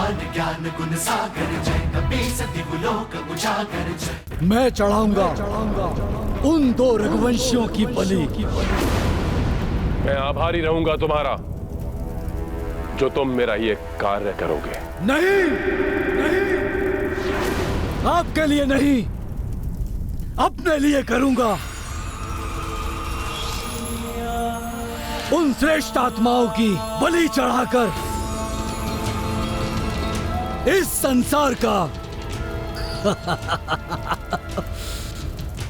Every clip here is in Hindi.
भगवान ज्ञान गुण सागर जय, कपी सती लोक उजागर जय। मैं चढ़ाऊंगा उन 2 रघुवंशियों की बलि। मैं आभारी रहूंगा तुम्हारा, जो तुम मेरा ये कार्य करोगे। नहीं, नहीं, आपके लिए नहीं, अपने लिए करूंगा। उन श्रेष्ठ आत्माओं की बलि चढ़ाकर इस संसार का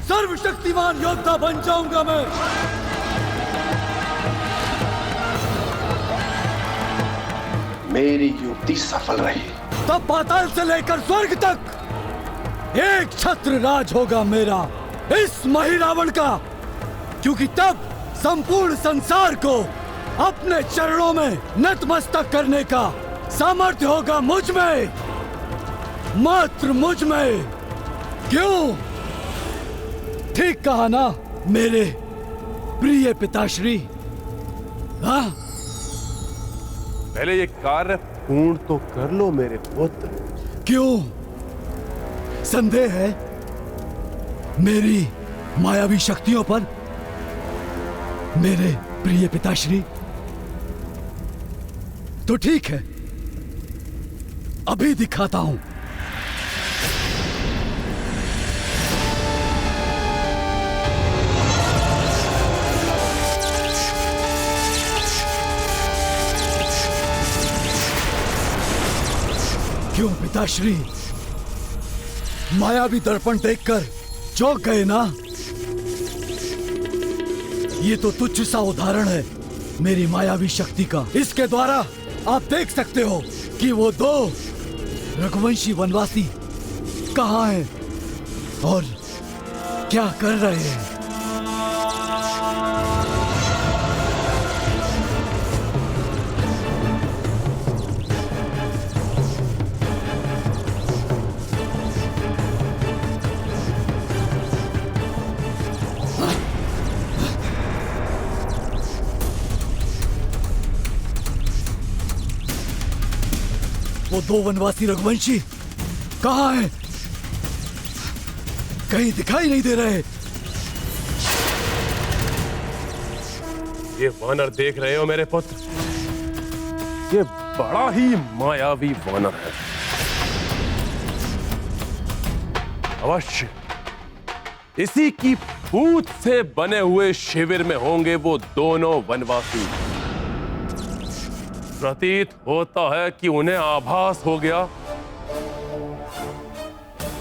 सर्वशक्तिमान योद्धा बन जाऊंगा मैं। मेरी युक्ति सफल रही, तब पाताल से लेकर स्वर्ग तक एक छत्र राज होगा मेरा, इस महिरावण का। क्योंकि तब संपूर्ण संसार को अपने चरणों में नतमस्तक करने का सामर्थ्य होगा मुझ में, मात्र मुझ में। क्यों? ठीक कहा ना मेरे प्रिय पिताश्री? हाँ, पहले ये कार्य पूर्ण तो कर लो मेरे पुत्र। क्यों संदेह है मेरी मायावी शक्तियों पर मेरे प्रिय पिताश्री? तो ठीक है, अभी दिखाता हूं। क्यों पिताश्री, मायावी दर्पण देखकर चौंक गए ना? ये तो तुच्छ सा उदाहरण है मेरी मायावी शक्ति का। इसके द्वारा आप देख सकते हो कि वो 2 रघुवंशी वनवासी कहाँ हैं और क्या कर रहे हैं। वो 2 वनवासी रघुवंशी कहाँ हैं? कहीं दिखाई नहीं दे रहे। ये वानर देख रहे हो मेरे पुत्र, ये बड़ा ही मायावी वानर है। अवश्य इसी की पूंछ से बने हुए शिविर में होंगे वो दोनों वनवासी। प्रतीत होता है कि उन्हें आभास हो गया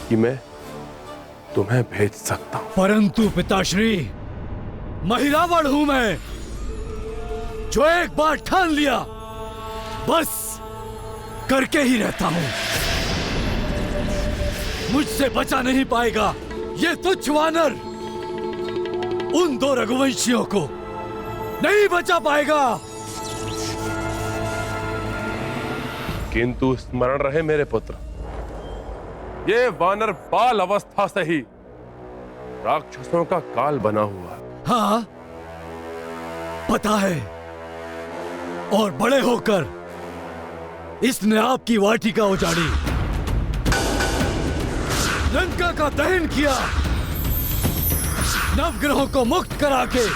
कि मैं तुम्हें भेज सकता हूं। परंतु पिताश्री, महिरावण हूं मैं, जो एक बार ठान लिया बस करके ही रहता हूं। मुझसे बचा नहीं पाएगा ये तुच्छ वानर। उन 2 रघुवंशियों को नहीं बचा पाएगा। किंतु स्मरण रहे मेरे पुत्र, ये वानर बाल अवस्था से ही राक्षसों का काल बना हुआ है। हाँ, पता है। और बड़े होकर इसने आपकी वाटिका उजाड़ी, लंका का दहन किया, नवग्रहों को मुक्त करा के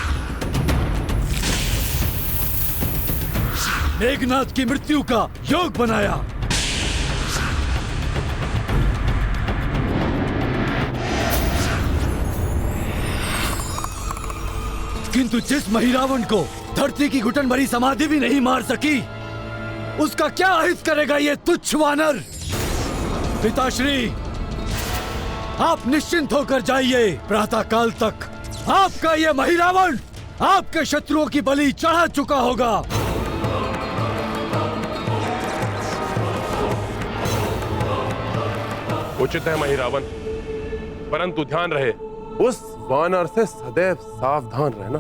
मेघनाथ की मृत्यु का योग बनाया। किंतु जिस महिरावण को धरती की घुटन भरी समाधि भी नहीं मार सकी, उसका क्या हित करेगा ये तुच्छ वानर? पिताश्री, आप निश्चिंत होकर जाइए। प्रातः काल तक आपका ये महिरावण आपके शत्रुओं की बलि चढ़ा चुका होगा। उचित है महिरावण, परंतु ध्यान रहे उस वानर से सदैव सावधान रहना।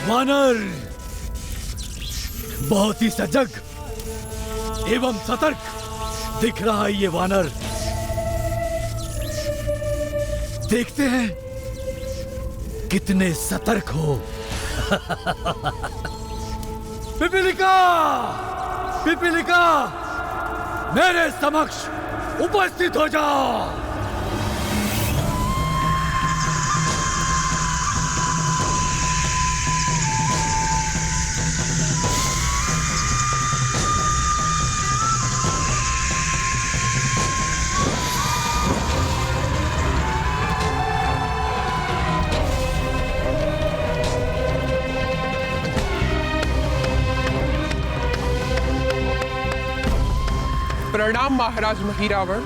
वानर बहुत ही सजग एवं सतर्क दिख रहा है ये वानर? देखते हैं कितने सतर्क हो। पिपीलिका, पिपीलिका, मेरे समक्ष उपस्थित हो जाओ। प्रणाम महाराज महिरावण।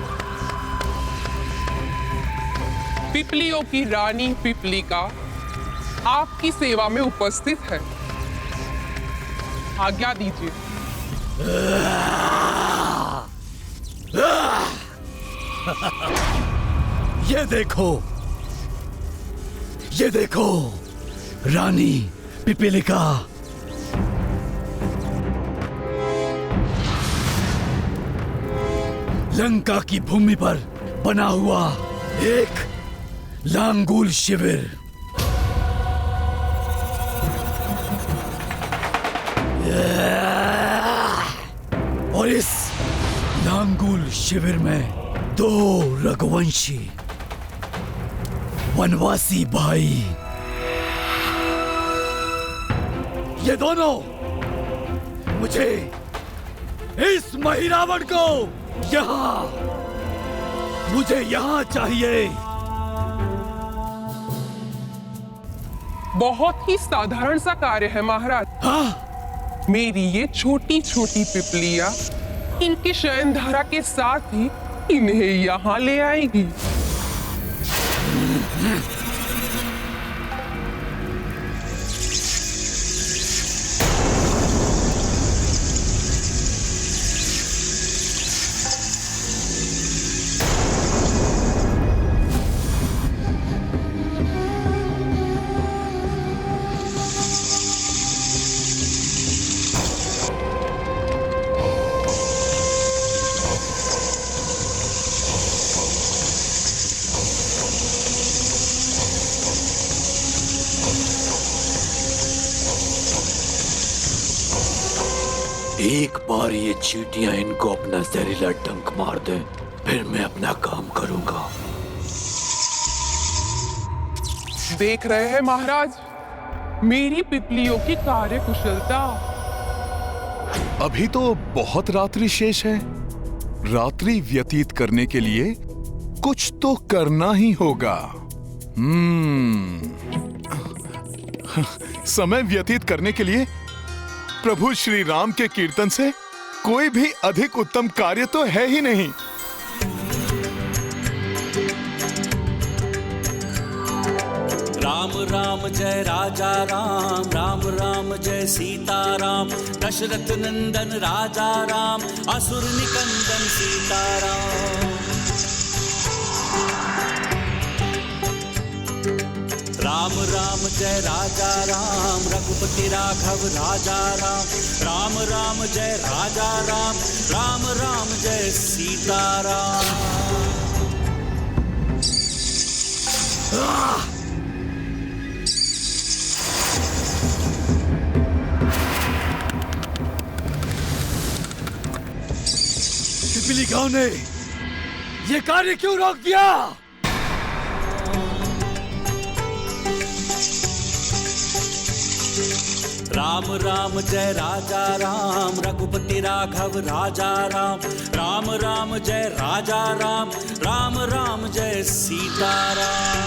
पिपलियों की रानी पिपलिका आपकी सेवा में उपस्थित है। आज्ञा दीजिए। ये देखो, ये देखो, रानी पिपीलिका। लंका की भूमि पर बना हुआ एक लांगुल शिविर। और इस लांगुल शिविर में 2 रघुवंशी वनवासी भाई, ये दोनों मुझे इस महिरावण को मुझे यहाँ चाहिए। बहुत ही साधारण सा कार्य है महाराज। हाँ? मेरी ये छोटी छोटी पिपलियां इनकी शयन धारा के साथ ही इन्हें यहाँ ले आएगी। एक बार ये चींटियां इनको अपना जहरीला डंक मार दे, फिर मैं अपना काम करूंगा। देख रहे हैं महाराज मेरी पिपलियों की कार्य कुशलता। अभी तो बहुत रात्रि शेष है। रात्रि व्यतीत करने के लिए कुछ तो करना ही होगा। समय व्यतीत करने के लिए प्रभु श्री राम के कीर्तन से कोई भी अधिक उत्तम कार्य तो है ही नहीं। राम राम जय राजा राम, राम राम जय सीता राम। दशरथ नंदन राजा राम, असुर निकंदन सीता राम। राम राम जय राजा राम, रघुपति राघव राजा राम। राम राम जय राजा राम, राम राम जय सीता राम। पिपीलिकाओं ने ये कार्य क्यों रोक दिया? राम राम जय राजा राम, रघुपति राघव राजा राम। राम राम जय राजा राम, राम राम जय सीता राम।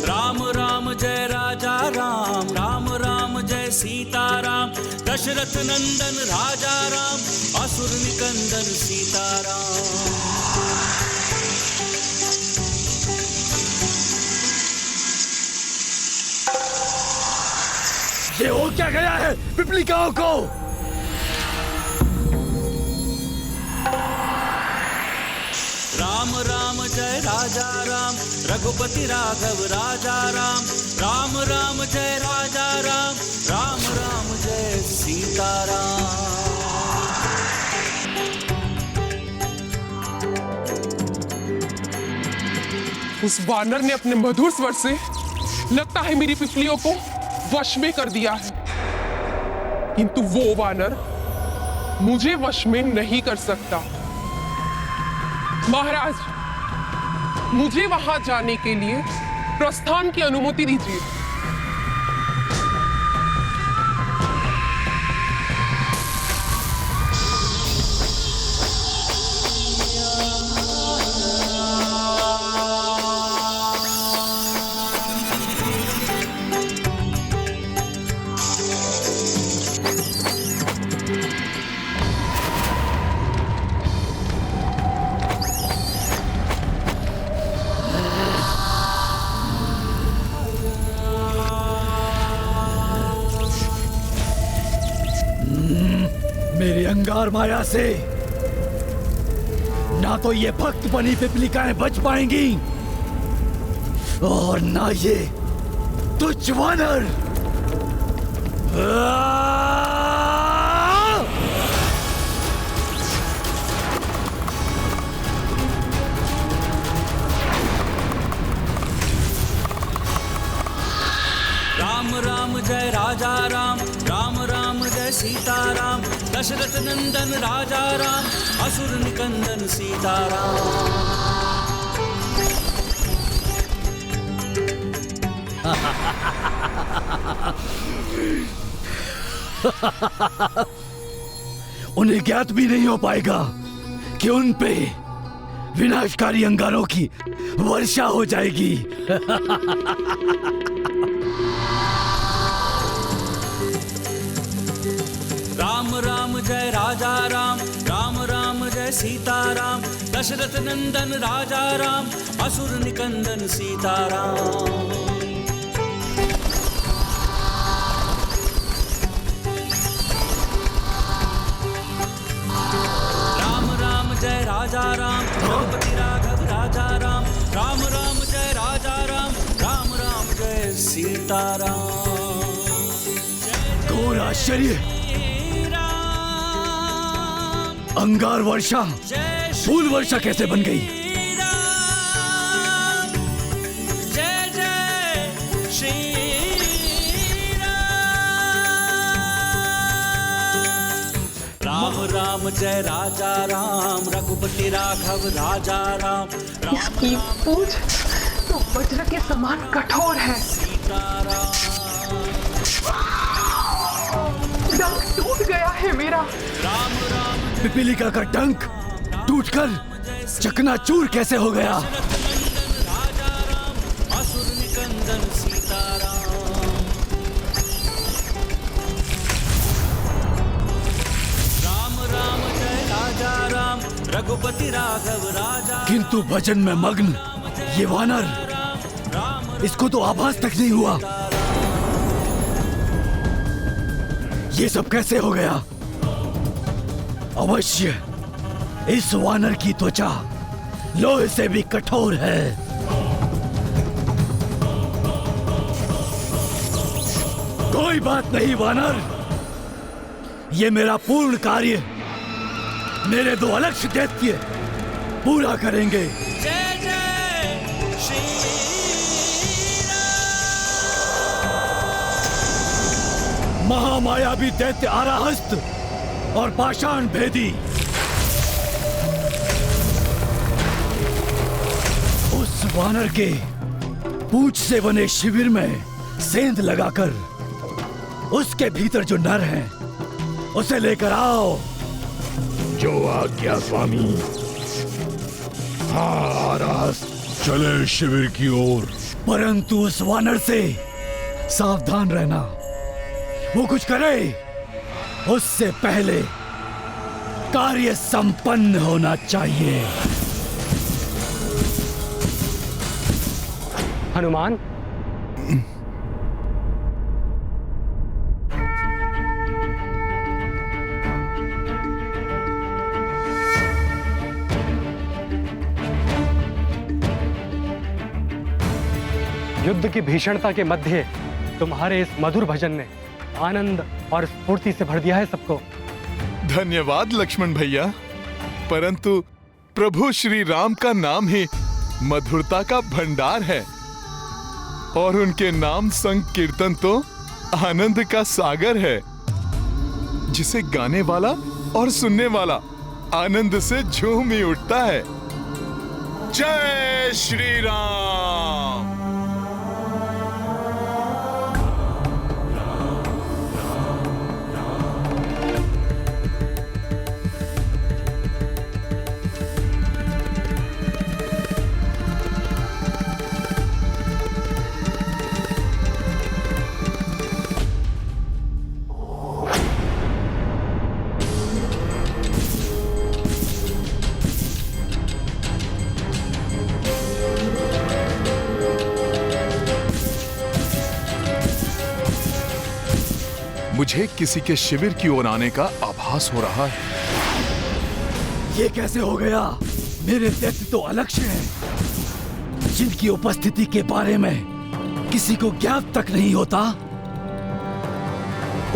राम राम जय राजा राम, राम राम जय सीता राम। दशरथ नंदन राजा राम, असुर निकंदन सीता राम। ये हो क्या गया है पिपलिकाओं को? राम राम राम जय राजा राम रघुपति राघव राजा राम राम राम जय राजा राम राम राम जय सीताराम। उस वानर ने अपने मधुर स्वर से लगता है मेरी पिपलियों को वश में कर दिया है, किंतु वो वानर मुझे वश में नहीं कर सकता। महाराज, मुझे वहां जाने के लिए प्रस्थान की अनुमति दीजिए। मेरी अंगार माया से ना तो ये भक्त बनी पिपलिकाएं बच पाएंगी और ना ये तुच्छ वानर। राम राम जय राजा राम राम राम जय सीताराम दशरथ नंदन राजा राम असुर निकंदन सीताराम। उन्हें ज्ञात भी नहीं हो पाएगा कि उन पे विनाशकारी अंगारों की वर्षा हो जाएगी। राम राम जय राजा राम राम राम जय सीताराम दशरथ नंदन राजा राम असुर निकंदन सीताराम। राम राम जय राजा राम रघुपति राघव राजा राम राम राम जय राजा राम राम राम जय सीताराम। घोर आश्चर्य! अंगार वर्षा फूल वर्षा कैसे बन गई? जय जय श्री राम राम जय राजा राम रघुपति राघव राजा राम इसकी पूंछ तो वज्र के समान कठोर है। डंक टूट गया है मेरा। राम राम पिपीलिका का डंक टूटकर चकनाचूर कैसे हो गया? राजा राम असुर निकंदन सीताराम। राम राम जय राजा राम रघुपति राघव राजा। किंतु भजन में मग्न ये वानर, इसको तो आभास तक नहीं हुआ। ये सब कैसे हो गया? अवश्य इस वानर की त्वचा लोहे से भी कठोर है। कोई बात नहीं वानर, ये मेरा पूर्ण कार्य मेरे दो अलक्ष्य दैत्य पूरा करेंगे। जय जय श्री महामायावी दैत्य आराहस्त और पाषाण भेदी उस वानर के पूंछ से बने शिविर में सेंध लगाकर उसके भीतर जो नर है उसे लेकर आओ। जो आज्ञा स्वामी। हाँ आराहस्त, चले शिविर की ओर। परंतु उस वानर से सावधान रहना, वो कुछ करे उससे पहले कार्य संपन्न होना चाहिए। हनुमान, युद्ध की भीषणता के मध्य तुम्हारे इस मधुर भजन ने आनंद और स्फूर्ति से भर दिया है सबको। धन्यवाद लक्ष्मण भैया, परंतु प्रभु श्री राम का नाम ही मधुरता का भंडार है और उनके नाम संकीर्तन तो आनंद का सागर है, जिसे गाने वाला और सुनने वाला आनंद से झूम ही उठता है। जय श्री राम। मुझे किसी के शिविर की ओर आने का आभास हो रहा है। ये कैसे हो गया? मेरे दैत्य तो अलक्ष्य हैं, जिनकी उपस्थिति के बारे में किसी को ज्ञात तक नहीं होता।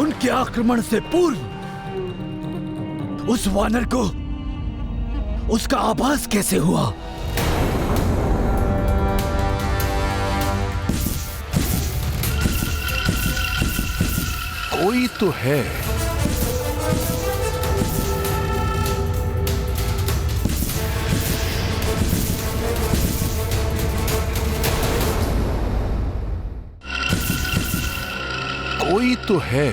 उनके आक्रमण से पूर्व उस वानर को उसका आभास कैसे हुआ? कोई तो है। कोई तो है।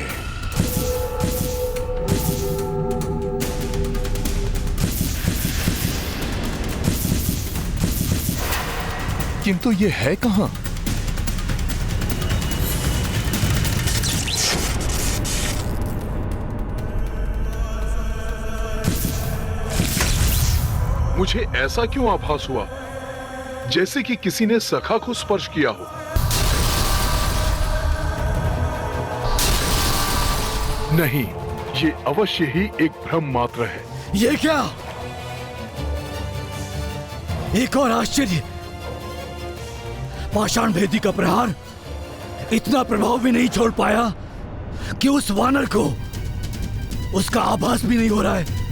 किंतु ये है कहां? मुझे ऐसा क्यों आभास हुआ जैसे कि किसी ने सखा को स्पर्श किया हो। नहीं, ये अवश्य ही एक भ्रम मात्र है। ये क्या? एक और आश्चर्य, पाषाण भेदी का प्रहार इतना प्रभाव भी नहीं छोड़ पाया कि उस वानर को उसका आभास भी नहीं हो रहा है।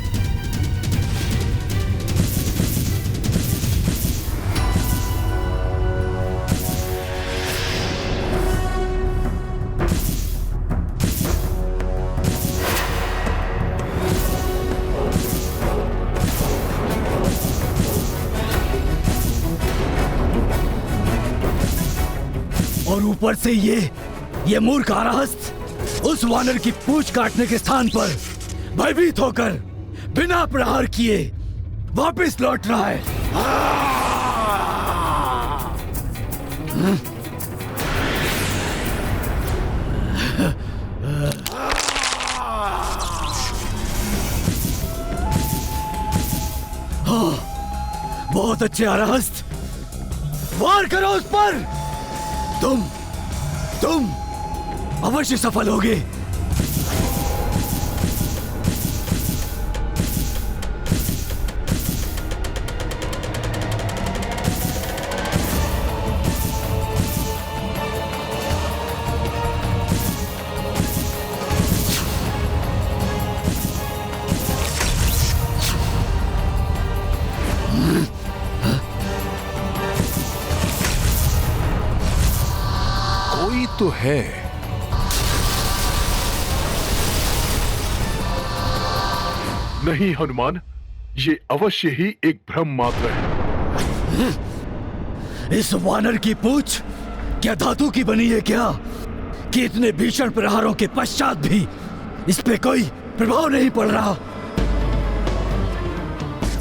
और ऊपर से ये मूर्ख आराहस्त उस वानर की पूंछ काटने के स्थान पर भयभीत होकर बिना प्रहार किए वापस लौट रहा है। बहुत अच्छे आराहस्त, वार करो उस पर। तुम अवश्य सफल होगे। तो है। नहीं हनुमान, ये अवश्य ही एक भ्रम मात्र है। इस वानर की पूंछ क्या धातु की बनी है क्या, कि इतने भीषण प्रहारों के पश्चात भी इस पे कोई प्रभाव नहीं पड़ रहा?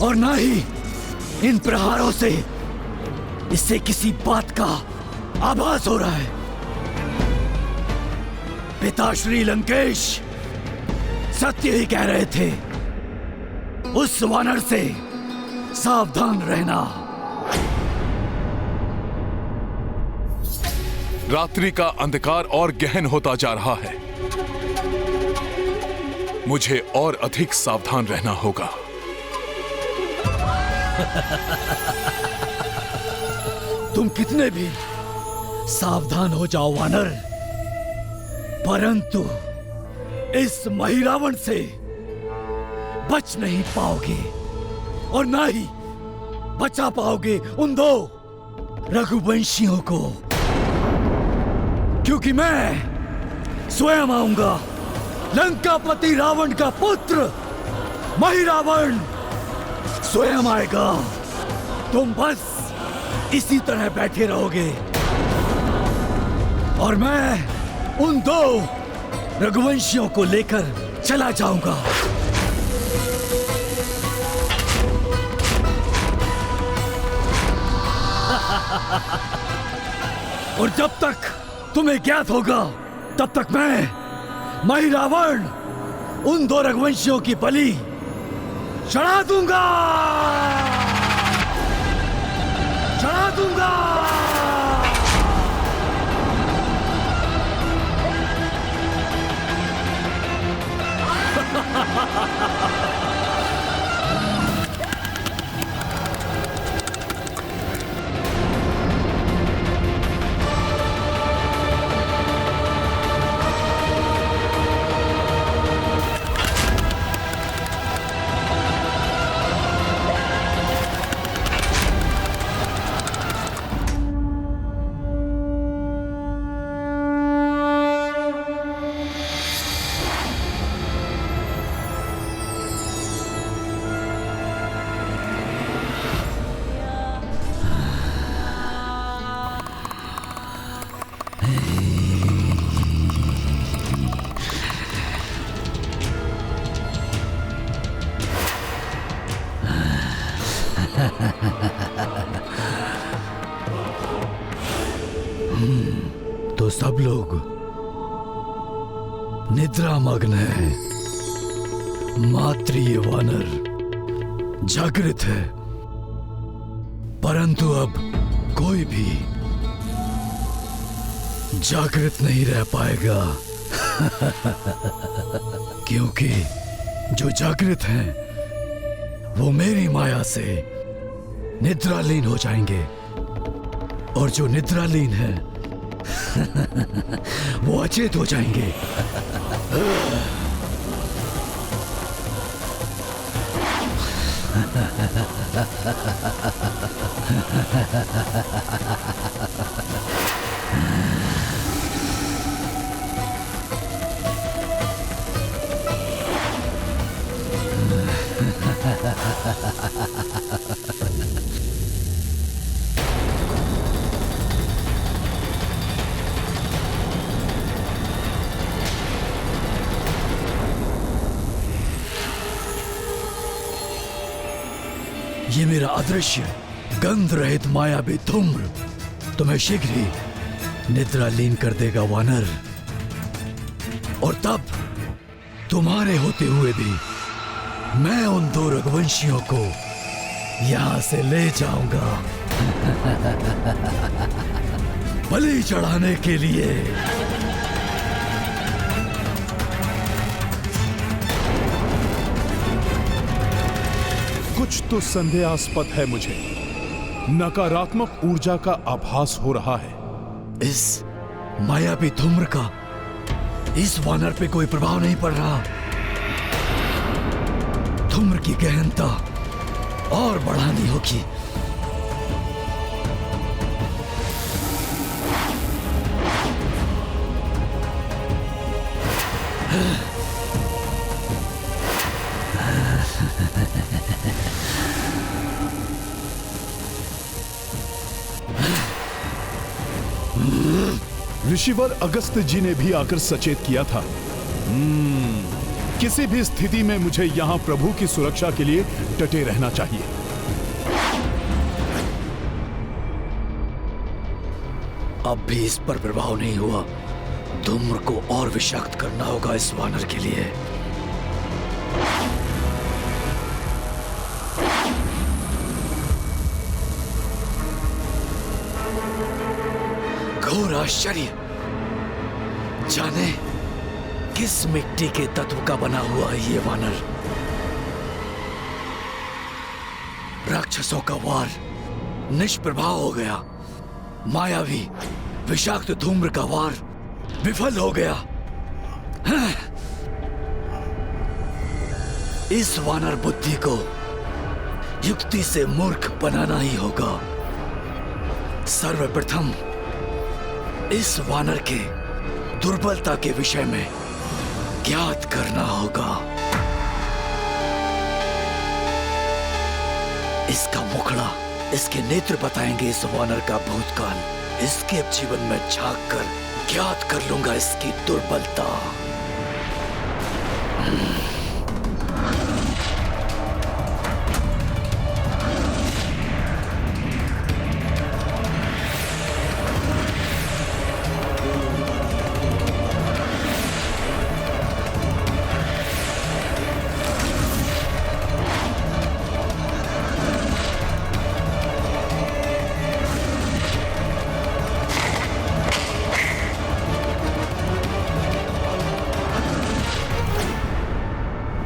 और ना ही इन प्रहारों से इससे किसी बात का आभास हो रहा है। पिता श्री लंकेश सत्य ही कह रहे थे, उस वानर से सावधान रहना। रात्रि का अंधकार और गहन होता जा रहा है। मुझे और अधिक सावधान रहना होगा। तुम कितने भी सावधान हो जाओ वानर, परंतु इस महिरावण से बच नहीं पाओगे और ना ही बचा पाओगे उन दो रघुवंशियों को, क्योंकि मैं स्वयं आऊंगा, लंकापति रावण का पुत्र महिरावण स्वयं आएगा। तुम बस इसी तरह बैठे रहोगे और मैं उन दो रघुवंशियों को लेकर चला जाऊंगा। और जब तक तुम्हें ज्ञात होगा तब तक मैं महिरावण उन दो रघुवंशियों की बलि चढ़ा दूंगा, चढ़ा दूंगा। तो सब लोग निद्रा मग्न है, मात्र ये वानर जागृत है, परंतु अब कोई भी जागृत नहीं रह पाएगा क्योंकि जो जागृत हैं वो मेरी माया से निद्रालीन हो जाएंगे और जो निद्रालीन है वो अचेत हो जाएंगे। ये मेरा अदृश्य गंध रहित मायावी धूम्र तुम्हें शीघ्र ही निद्रालीन कर देगा वानर, और तब तुम्हारे होते हुए भी मैं उन दो रघुवंशियों को यहां से ले जाऊंगा बलि चढ़ाने के लिए। कुछ तो संदेहास्पद है, मुझे नकारात्मक ऊर्जा का आभास हो रहा है। इस मायावी धूम्र का इस वानर पे कोई प्रभाव नहीं पड़ रहा। धूम्र की गहनता और बढ़ानी होगी। ऋषिवर अगस्त जी ने भी आकर सचेत किया था। किसी भी स्थिति में मुझे यहां प्रभु की सुरक्षा के लिए डटे रहना चाहिए। अब भी इस पर प्रभाव नहीं हुआ। धूम्र को और विषाक्त करना होगा इस वानर के लिए। घोर आश्चर्य, जाने किस मिट्टी के तत्व का बना हुआ है ये वानर। राक्षसों का वार निष्प्रभाव हो गया। मायावी विषाक्त धूम्र का वार विफल हो गया। इस वानर बुद्धि को युक्ति से मूर्ख बनाना ही होगा। सर्वप्रथम इस वानर के दुर्बलता के विषय में ज्ञात करना होगा। इसका मुखड़ा, इसके नेत्र बताएंगे इस वानर का भूतकाल। इसके जीवन में झांक कर ज्ञात कर लूंगा इसकी दुर्बलता।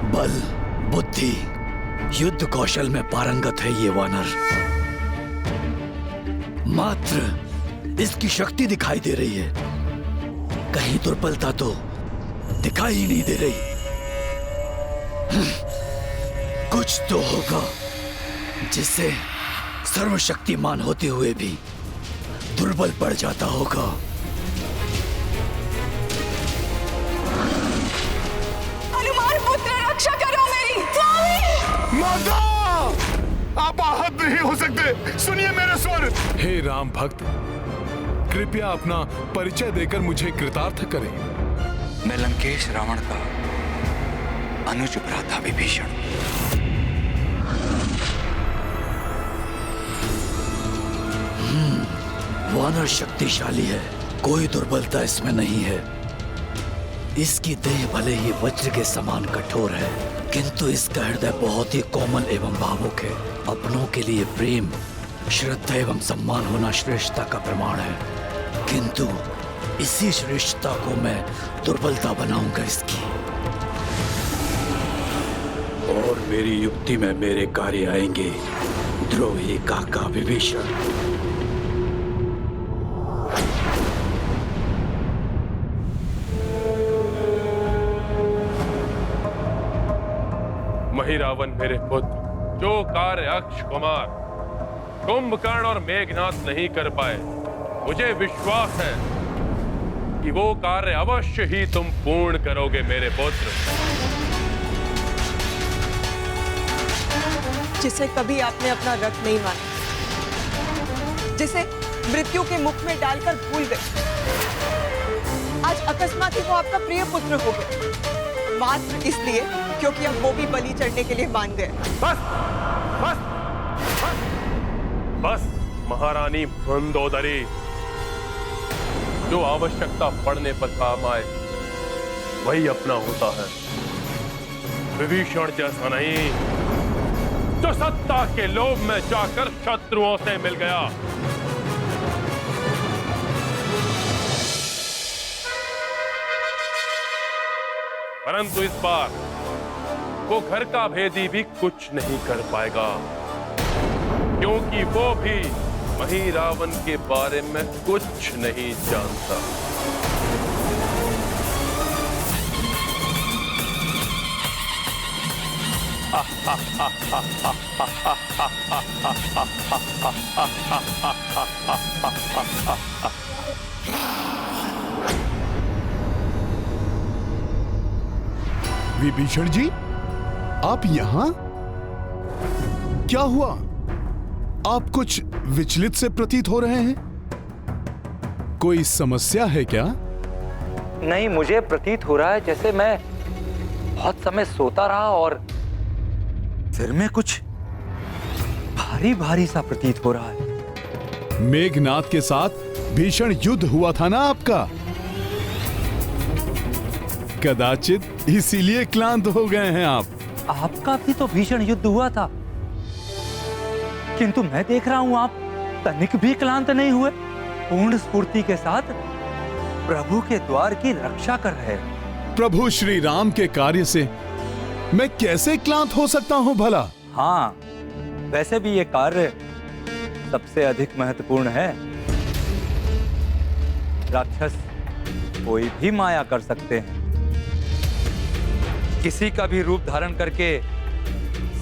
बल, बुद्धि, युद्ध कौशल में पारंगत है ये वानर। मात्र इसकी शक्ति दिखाई दे रही है, कहीं दुर्बलता तो दिखाई ही नहीं दे रही। कुछ तो होगा जिससे सर्वशक्तिमान होते हुए भी दुर्बल पड़ जाता होगा। रक्षा करो मेरी स्वामी। माता, आप आहत नहीं हो सकते, सुनिए मेरे स्वर। हे राम भक्त, कृपया अपना परिचय देकर मुझे कृतार्थ करें। मैं लंकेश रावण का अनुज भ्राता विभीषण। वानर शक्तिशाली है, कोई दुर्बलता इसमें नहीं है। इसकी देह भले ही वज्र के समान कठोर है, किंतु इसका हृदय बहुत ही कोमल एवं भावुक है। अपनों के लिए प्रेम, श्रद्धा एवं सम्मान होना श्रेष्ठता का प्रमाण है, किंतु इसी श्रेष्ठता को मैं दुर्बलता बनाऊंगा इसकी। और मेरी युक्ति में मेरे कार्य आएंगे द्रोही काका विभीषण। महिरावन मेरे पुत्र, जो कार्य अक्ष कुमार, कुंभकर्ण और मेघनाथ नहीं कर पाए, मुझे विश्वास है कि वो कार्य अवश्य ही तुम पूर्ण करोगे मेरे पुत्र। जिसे कभी आपने अपना रथ नहीं माना, जिसे मृत्यु के मुख में डालकर भूल गए, आज अकस्मात ही वो आपका प्रिय पुत्र हो गए, मात्र इसलिए क्योंकि अब वो भी बलि चढ़ने के लिए मान गए। बस बस बस बस महारानी मंदोदरी, जो आवश्यकता पड़ने पर काम आए वही अपना होता है। विभीषण जैसा नहीं, जो सत्ता के लोभ में जाकर शत्रुओं से मिल गया। परंतु इस बार वो घर का भेदी भी कुछ नहीं कर पाएगा, क्योंकि वो भी महिरावन के बारे में कुछ नहीं जानता। विभीषण जी, आप यहाँ? क्या हुआ? आप कुछ विचलित से प्रतीत हो रहे हैं। कोई समस्या है क्या? नहीं, मुझे प्रतीत हो रहा है जैसे मैं बहुत समय सोता रहा और सिर में कुछ भारी भारी सा प्रतीत हो रहा है। मेघनाथ के साथ भीषण युद्ध हुआ था ना आपका? कदाचित इसीलिए क्लांत हो गए हैं आप। आपका भी तो भीषण युद्ध हुआ था, किंतु मैं देख रहा हूं आप तनिक भी क्लांत नहीं हुए, पूर्ण स्फूर्ति के साथ प्रभु के द्वार की रक्षा कर रहे हैं। प्रभु श्री राम के कार्य से मैं कैसे क्लांत हो सकता हूं भला? हाँ, वैसे भी ये कार्य सबसे अधिक महत्वपूर्ण है। राक्षस कोई भी माया कर सकते हैं, किसी का भी रूप धारण करके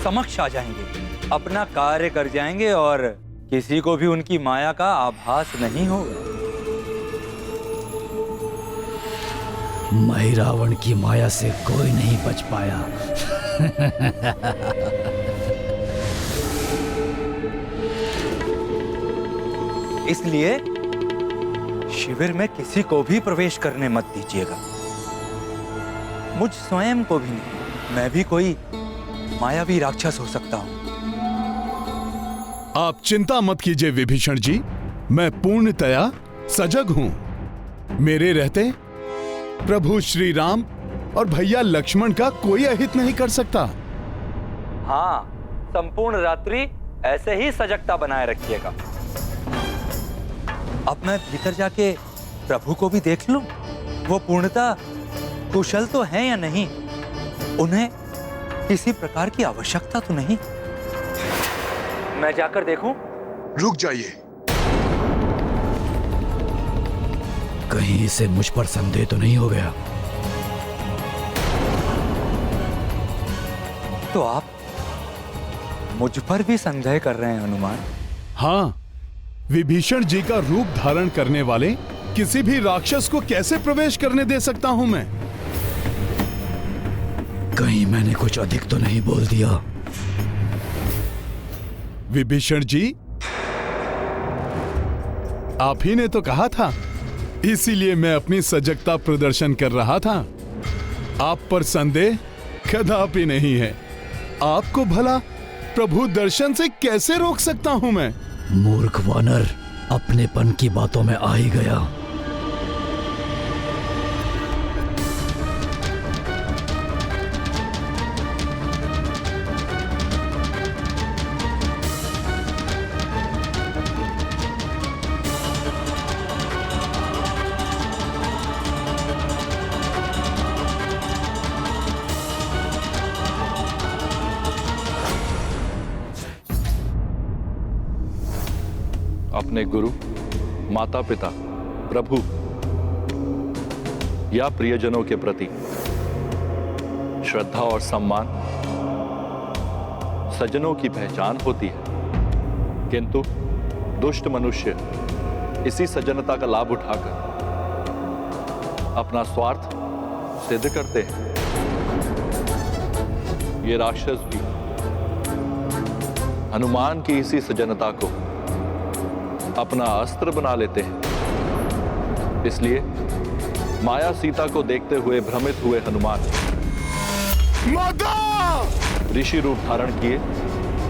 समक्ष आ जाएंगे, अपना कार्य कर जाएंगे और किसी को भी उनकी माया का आभास नहीं होगा। महिरावण की माया से कोई नहीं बच पाया। इसलिए शिविर में किसी को भी प्रवेश करने मत दीजिएगा, मुझ स्वयं को भी नहीं। मैं भी कोई मायावी राक्षस हो सकता हूं। आप चिंता मत कीजिए विभीषण जी, मैं पूर्णतया सजग हूं। मेरे रहते प्रभु श्री राम और भैया लक्ष्मण का कोई अहित नहीं कर सकता। हाँ, संपूर्ण रात्रि ऐसे ही सजगता बनाए रखिएगा। अब मैं भीतर जाके प्रभु को भी देख लूं, वो पूर्णतः कुशल तो है या नहीं, उन्हें किसी प्रकार की आवश्यकता तो नहीं। मैं जाकर देखूं? रुक जाइए। कहीं इसे मुझ पर संदेह तो नहीं हो गया? तो आप मुझ पर भी संदेह कर रहे हैं हनुमान? हाँ, विभीषण जी का रूप धारण करने वाले किसी भी राक्षस को कैसे प्रवेश करने दे सकता हूं मैं? कहीं मैंने कुछ अधिक तो नहीं बोल दिया? विभीषण जी, आप ही ने तो कहा था, इसीलिए मैं अपनी सजगता प्रदर्शन कर रहा था। आप पर संदेह कदापि नहीं है। आपको भला प्रभु दर्शन से कैसे रोक सकता हूं मैं? मूर्ख वानर, अपनेपन की बातों में आ ही गया। अपने गुरु, माता पिता, प्रभु या प्रियजनों के प्रति श्रद्धा और सम्मान सज्जनों की पहचान होती है, किंतु दुष्ट मनुष्य इसी सज्जनता का लाभ उठाकर अपना स्वार्थ सिद्ध करते हैं। ये राक्षस भी हनुमान की इसी सज्जनता को अपना अस्त्र बना लेते हैं। इसलिए माया सीता को देखते हुए भ्रमित हुए हनुमान ऋषि रूप धारण किए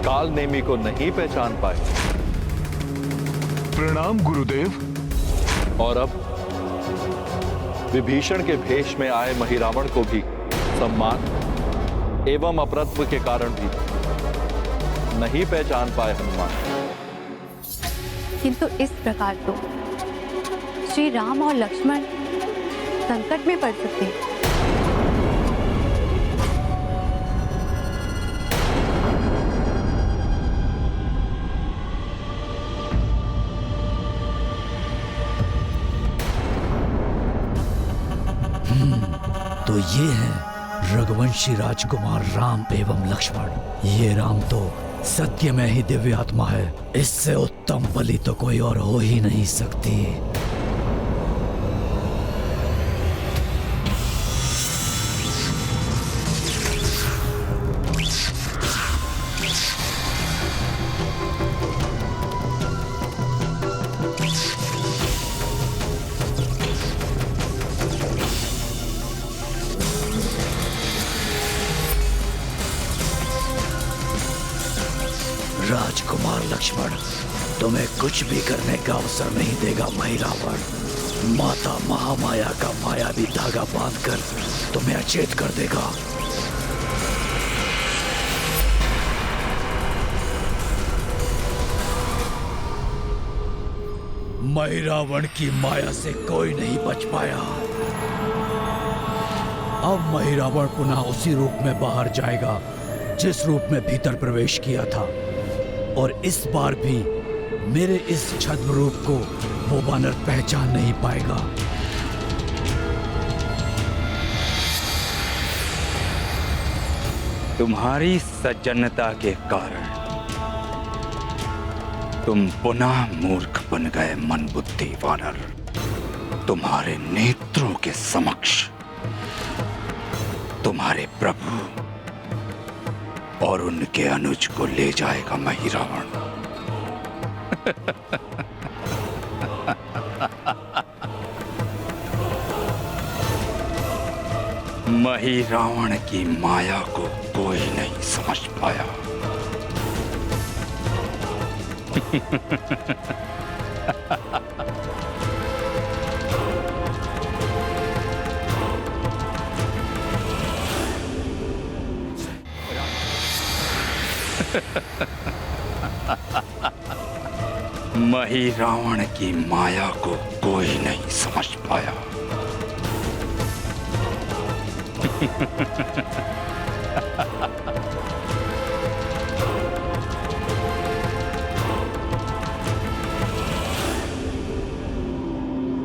काल नेमी को नहीं पहचान पाए। प्रणाम गुरुदेव। और अब विभीषण के भेष में आए महिरावण को भी सम्मान एवं अपरत्व के कारण भी नहीं पहचान पाए हनुमान। किंतु इस प्रकार तो श्री राम और लक्ष्मण संकट में पड़ सकते हैं। तो ये हैं रघुवंशी राजकुमार राम एवं लक्ष्मण। ये राम तो सत्य में ही दिव्य आत्मा है, इससे उत्तम बलि तो कोई और हो ही नहीं सकती। राजकुमार लक्ष्मण, तुम्हें कुछ भी करने का अवसर नहीं देगा महिरावण। माता महामाया का मायावी धागा बांधकर तुम्हें अचेत कर देगा। महिरावण की माया से कोई नहीं बच पाया। अब महिरावण पुनः उसी रूप में बाहर जाएगा जिस रूप में भीतर प्रवेश किया था, और इस बार भी मेरे इस छद्म रूप को वो वानर पहचान नहीं पाएगा। तुम्हारी सज्जनता के कारण तुम पुनः मूर्ख बन गए मनबुद्धि वानर। तुम्हारे नेत्रों के समक्ष तुम्हारे प्रभु और उनके अनुज को ले जाएगा मही रावण। मही रावण की माया को कोई नहीं समझ पाया। मही रावण की माया को कोई नहीं समझ पाया।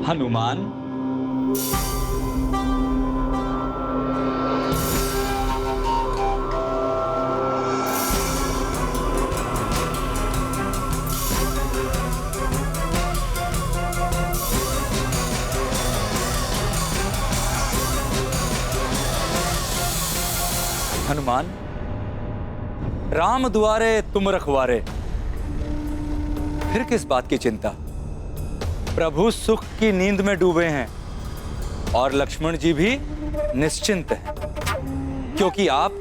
हनुमान, हनुमान, राम दुआरे तुम रखवारे। फिर किस बात की चिंता? प्रभु सुख की नींद में डूबे हैं और लक्ष्मण जी भी निश्चिंत हैं, क्योंकि आप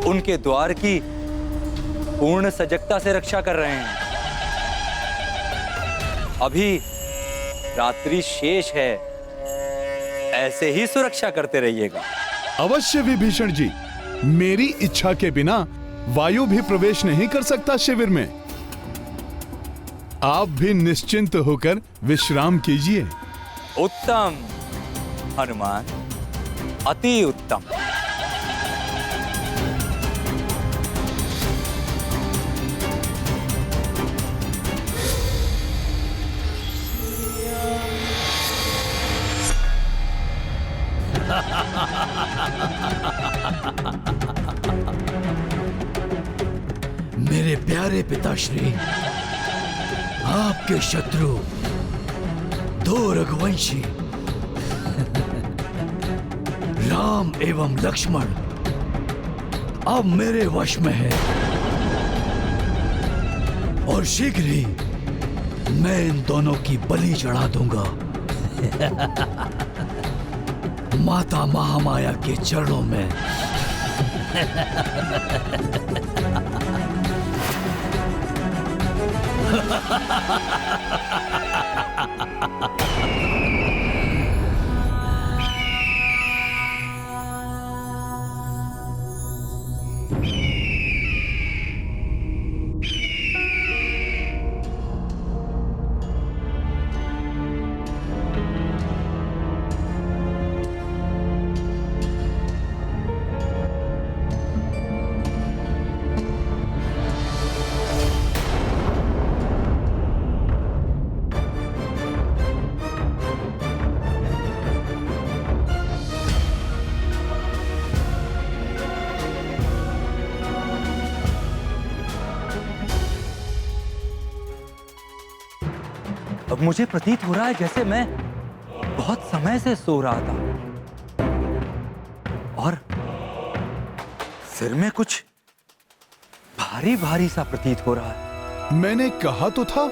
उनके द्वार की पूर्ण सजगता से रक्षा कर रहे हैं। अभी रात्रि शेष है, ऐसे ही सुरक्षा करते रहिएगा। अवश्य विभीषण जी, मेरी इच्छा के बिना वायु भी प्रवेश नहीं कर सकता शिविर में। आप भी निश्चिंत होकर विश्राम कीजिए। उत्तम हनुमान, अति उत्तम। मेरे प्यारे पिताश्री, आपके शत्रु दो रघुवंशी राम एवं लक्ष्मण अब मेरे वश में है और शीघ्र ही मैं इन दोनों की बलि चढ़ा दूंगा माता महामाया के चरणों में। अब मुझे प्रतीत हो रहा है जैसे मैं बहुत समय से सो रहा था और सिर में कुछ भारी भारी सा प्रतीत हो रहा है। मैंने कहा तो था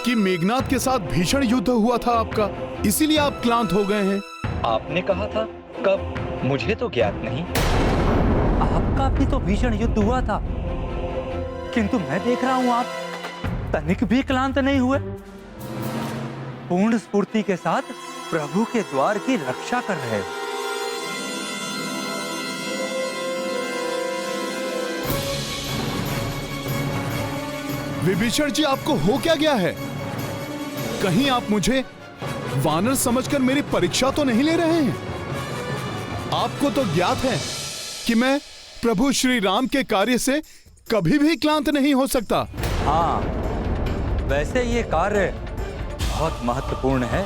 कि मेघनाद के साथ भीषण युद्ध हुआ था आपका, इसीलिए आप क्लांत हो गए हैं। आपने कहा था कब? मुझे तो ज्ञात नहीं। आपका भी तो भीषण युद्ध हुआ था, किंतु मैं देख रहा हूं आप तनिक भी क्लांत नहीं हुए। पूर्ण स्फूर्ति के साथ प्रभु के द्वार की रक्षा कर रहे हो। विभीषण जी, आपको हो क्या गया है? कहीं आप मुझे वानर समझकर मेरी परीक्षा तो नहीं ले रहे हैं? आपको तो ज्ञात है कि मैं प्रभु श्री राम के कार्य से कभी भी क्लांत नहीं हो सकता। हाँ, वैसे ये कार्य बहुत महत्वपूर्ण है।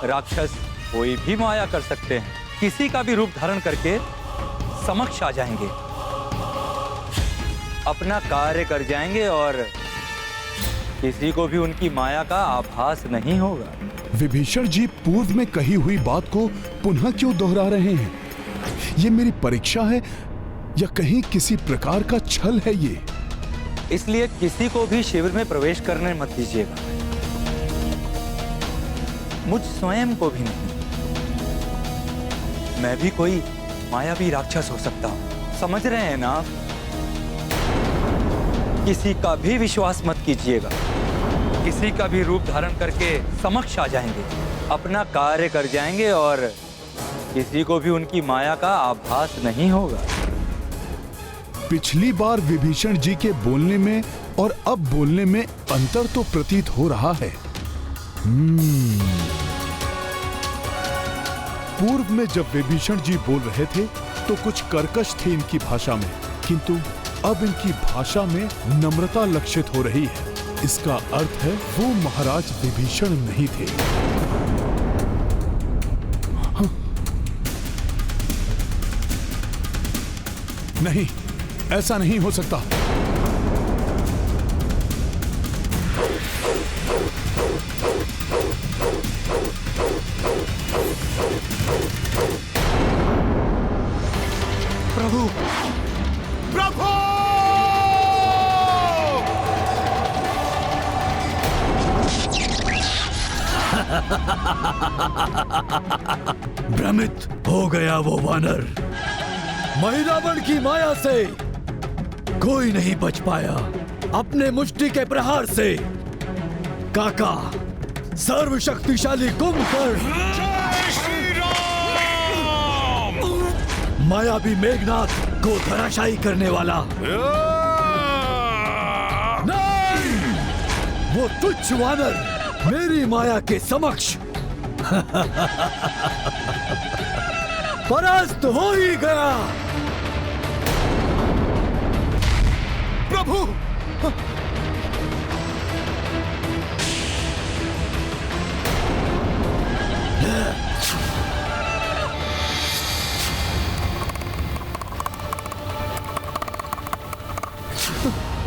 राक्षस कोई भी माया कर सकते हैं, किसी का भी रूप धारण करके समक्ष आ जाएंगे, अपना कार्य कर जाएंगे और किसी को भी उनकी माया का आभास नहीं होगा। विभीषण जी पूर्व में कही हुई बात को पुनः क्यों दोहरा रहे हैं? ये मेरी परीक्षा है या कहीं किसी प्रकार का छल है ये? इसलिए किसी को भी शिविर में प्रवेश करने मत दीजिएगा, मुझ स्वयं को भी नहीं। मैं भी कोई मायावी राक्षस हो सकता हूं, समझ रहे हैं ना आप? किसी का भी विश्वास मत कीजिएगा, किसी का भी रूप धारण करके समक्ष आ जाएंगे, अपना कार्य कर जाएंगे और किसी को भी उनकी माया का आभास नहीं होगा। पिछली बार विभीषण जी के बोलने में और अब बोलने में अंतर तो प्रतीत हो रहा है। पूर्व में जब विभीषण जी बोल रहे थे तो कुछ कर्कश थे इनकी भाषा में, किंतु अब इनकी भाषा में नम्रता लक्षित हो रही है। इसका अर्थ है वो महाराज विभीषण नहीं थे। नहीं, ऐसा नहीं हो सकता। प्रभु, प्रभु! भ्रमित हो गया वो वानर। महिरावण की माया से कोई नहीं बच पाया। अपने मुष्टि के प्रहार से काका सर्वशक्तिशाली कुंभकर्ण मायावी मेघनाथ को धराशायी करने वाला। नहीं! वो तुच्छ वानर मेरी माया के समक्ष परास्त हो ही गया। प्रभु!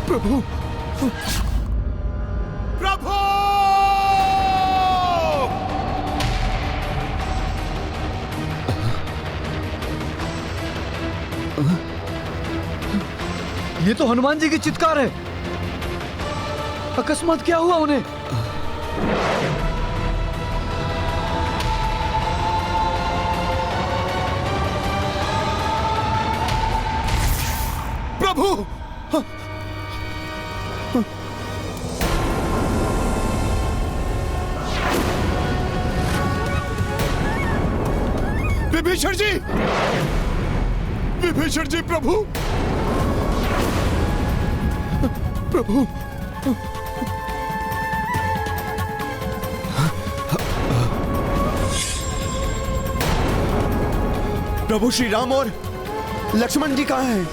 प्रभु! प्रभु! ये तो हनुमान जी की चित्कार है। अकस्मात क्या हुआ उन्हें? प्रभु! विभीषण जी! विभीषण जी, प्रभु! प्रभु! प्रभु श्री राम और लक्ष्मण जी कहाँ हैं?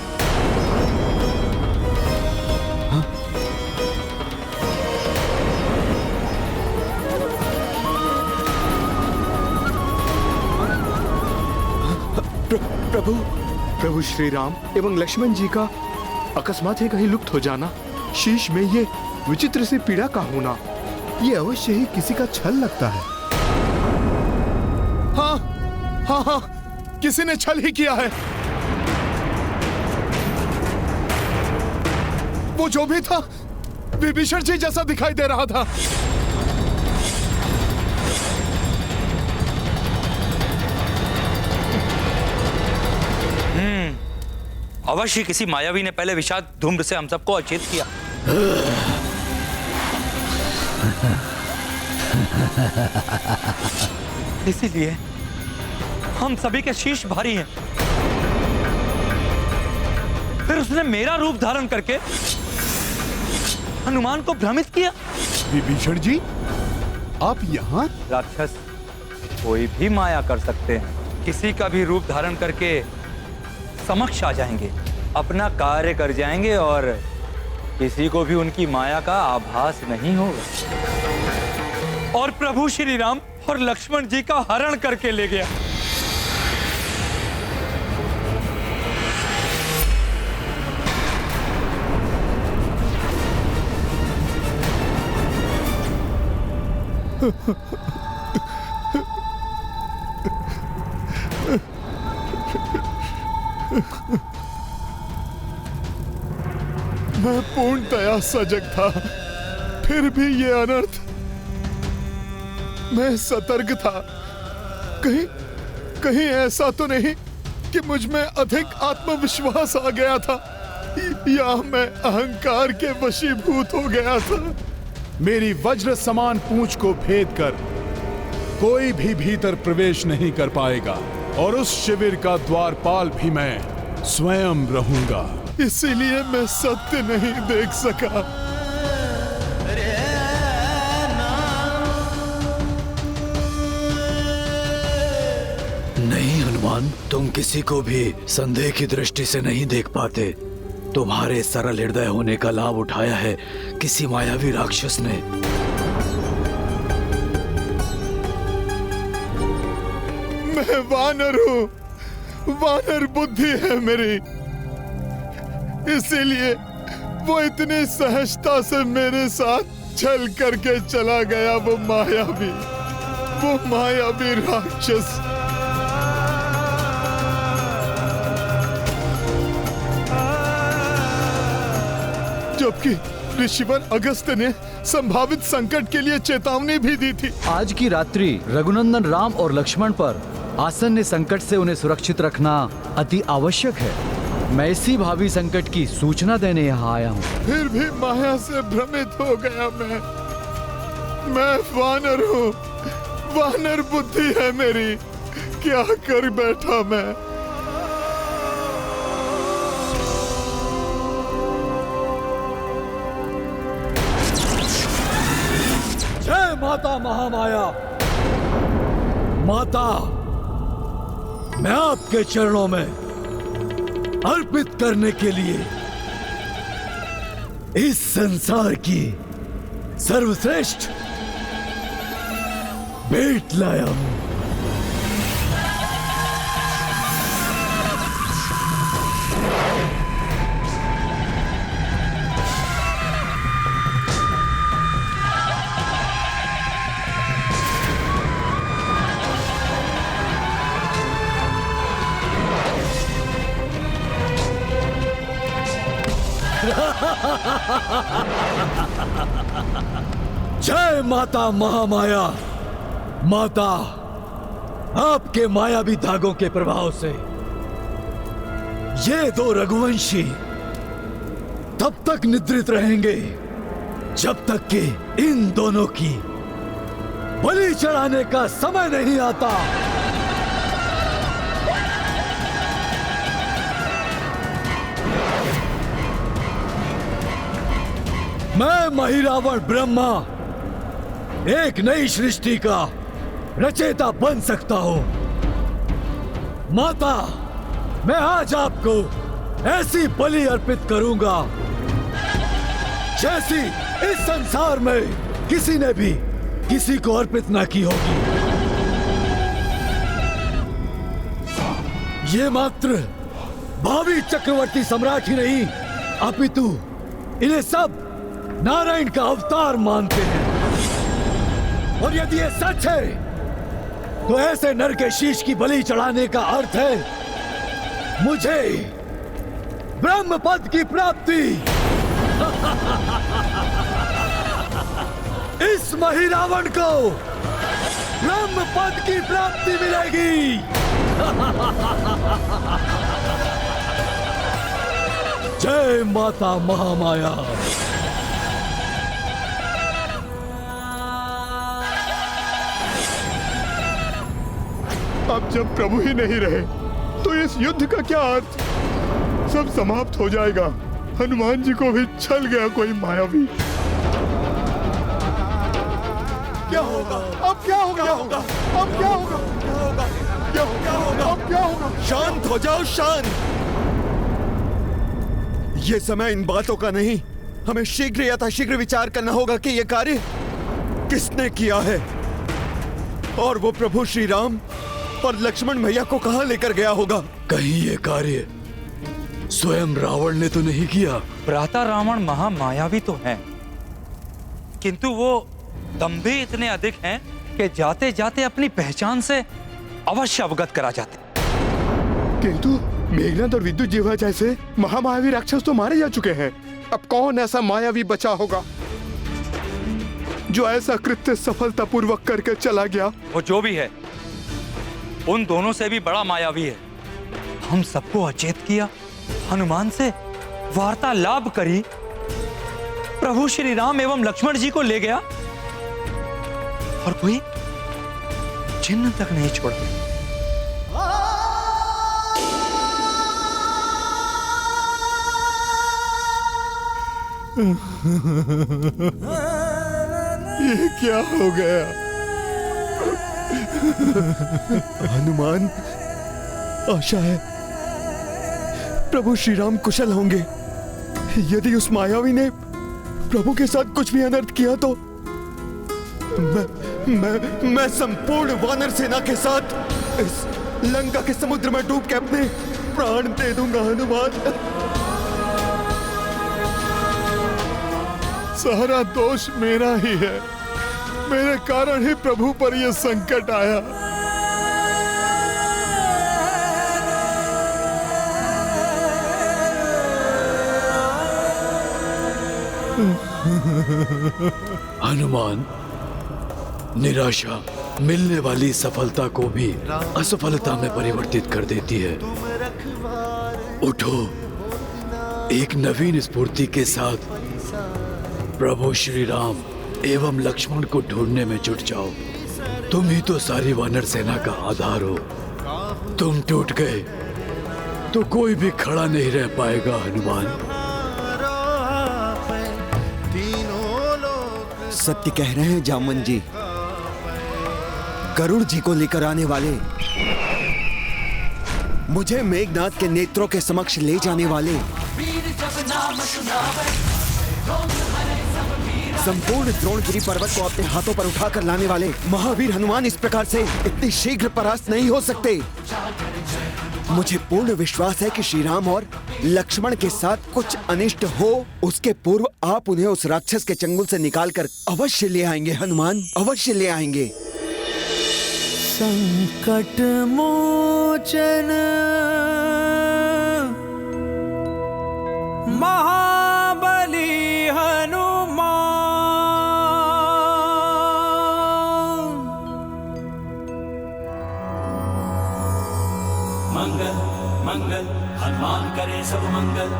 प्रभु श्री राम एवं लक्ष्मण जी का अकस्मात ही कहीं लुप्त हो जाना, शीश में ये विचित्र सी पीड़ा का होना, ये अवश्य ही किसी का छल लगता है। हाँ, हाँ, हाँ, किसी ने छल ही किया है। वो जो भी था विभीषण जी जैसा दिखाई दे रहा था। अवश्य किसी मायावी ने पहले विषाद धूम्र से हम सबको अचेत किया। इसीलिए हम सभी के शीश भारी हैं। फिर उसने मेरा रूप धारण करके हनुमान को भ्रमित किया। विभीषण जी, आप यहाँ? राक्षस कोई भी माया कर सकते हैं, किसी का भी रूप धारण करके समक्ष आ जाएंगे, अपना कार्य कर जाएंगे और किसी को भी उनकी माया का आभास नहीं होगा। और प्रभु श्री राम और लक्ष्मण जी का हरण करके ले गया। मैं पूर्णतया सजग था, फिर भी ये अनर्थ। मैं सतर्क था, कहीं ऐसा तो नहीं कि मुझ में अधिक आत्मविश्वास आ गया था, या मैं अहंकार के वशीभूत हो गया था। मेरी वज्र समान पूंछ को भेद कर कोई भी भीतर प्रवेश नहीं कर पाएगा, और उस शिविर का द्वारपाल भी मैं स्वयं रहूंगा। इसीलिए मैं सत्य नहीं देख सका। नहीं हनुमान, तुम किसी को भी संदेह की दृष्टि से नहीं देख पाते। तुम्हारे सरल हृदय होने का लाभ उठाया है किसी मायावी राक्षस ने। मैं वानर हूँ, वानर बुद्धि है मेरी, इसीलिए वो इतनी सहजता से मेरे साथ छल करके चला गया। वो मायावी राक्षस। जबकि ऋषिवर अगस्त ने संभावित संकट के लिए चेतावनी भी दी थी। आज की रात्रि रघुनंदन राम और लक्ष्मण पर आसन्न संकट से उन्हें सुरक्षित रखना अति आवश्यक है। मैं इसी भावी संकट की सूचना देने यहाँ आया हूँ। फिर भी माया से भ्रमित हो गया मैं वानर हूँ, वानर बुद्धि है मेरी, क्या कर बैठा मैं। जय माता महामाया। माता, मैं आपके चरणों में अर्पित करने के लिए इस संसार की सर्वश्रेष्ठ भेंट लाया हूं। जय माता महामाया। माता, आपके मायावी धागों के प्रभाव से ये दो रघुवंशी तब तक निद्रित रहेंगे जब तक कि इन दोनों की बलि चढ़ाने का समय नहीं आता। मैं महिरावण ब्रह्मा एक नई सृष्टि का रचयिता बन सकता हूं। माता, मैं आज आपको ऐसी बलि अर्पित करूंगा जैसी इस संसार में किसी ने भी किसी को अर्पित ना की होगी। ये मात्र भावी चक्रवर्ती सम्राट ही नहीं, अपितु इन्हें सब नारायण का अवतार मानते हैं। और यदि ये सच है तो ऐसे नर के शीश की बलि चढ़ाने का अर्थ है मुझे ब्रह्म पद की प्राप्ति। इस महिरावण को ब्रह्म पद की प्राप्ति मिलेगी। जय माता महामाया। अब जब प्रभु ही नहीं रहे तो इस युद्ध का क्या अर्थ? सब समाप्त हो जाएगा। हनुमान जी को भी छल गया कोई मायावी। क्या होगा अब? क्या होगा? अब क्या होगा? अब क्या होगा? शांत हो जाओ, शांत। ये समय इन बातों का नहीं, हमें शीघ्र यथाशीघ्र विचार करना होगा कि यह कार्य किसने किया है और वो प्रभु श्री राम और लक्ष्मण भैया को कहां लेकर गया होगा। कहीं ये कार्य स्वयं रावण ने तो नहीं किया? भ्राता रावण महामायावी तो हैं, किंतु वो दंभी इतने अधिक हैं कि जाते जाते अपनी पहचान से अवश्य अवगत करा जाते। किंतु मेघनाद और विद्युत जीवा जैसे महामायावी राक्षस तो मारे जा चुके हैं। अब कौन ऐसा मायावी बचा होगा जो ऐसा कृत्य सफलतापूर्वक करके चला गया? वो जो भी है उन दोनों से भी बड़ा मायावी है। हम सबको अचेत किया, हनुमान से वार्तालाप करी, प्रभु श्री राम एवं लक्ष्मण जी को ले गया और कोई चिन्ह तक नहीं छोड़ा। ये क्या हो गया? हनुमान, आशा है प्रभु श्री राम कुशल होंगे। यदि उस मायावी ने प्रभु के साथ कुछ भी अनर्थ किया तो मैं संपूर्ण वानर सेना के साथ इस लंका के समुद्र में डूब के अपने प्राण दे दूंगा। हनुमान, सारा दोष मेरा ही है, मेरे कारण ही प्रभु पर यह संकट आया। हनुमान, निराशा मिलने वाली सफलता को भी असफलता में परिवर्तित कर देती है। उठो, एक नवीन स्फूर्ति के साथ प्रभु श्री राम एवं लक्ष्मण को ढूंढने में जुट जाओ। तुम ही तो सारी वानर सेना का आधार हो। तुम टूट गए तो कोई भी खड़ा नहीं रह पाएगा। हनुमान, सत्य कह रहे हैं जामवन जी। गरुड़ जी को लेकर आने वाले, मुझे मेघनाद के नेत्रों के समक्ष ले जाने वाले, संपूर्ण द्रोणगिरी पर्वत को अपने हाथों पर उठाकर लाने वाले महावीर हनुमान इस प्रकार से इतनी शीघ्र परास्त नहीं हो सकते। मुझे पूर्ण विश्वास है कि श्री राम और लक्ष्मण के साथ कुछ अनिष्ट हो उसके पूर्व आप उन्हें उस राक्षस के चंगुल से निकालकर अवश्य ले आएंगे। हनुमान, अवश्य ले आएंगे। संकट मोचन महाबली हनुमान, मंगल मंगल हनुमान करे सब मंगल,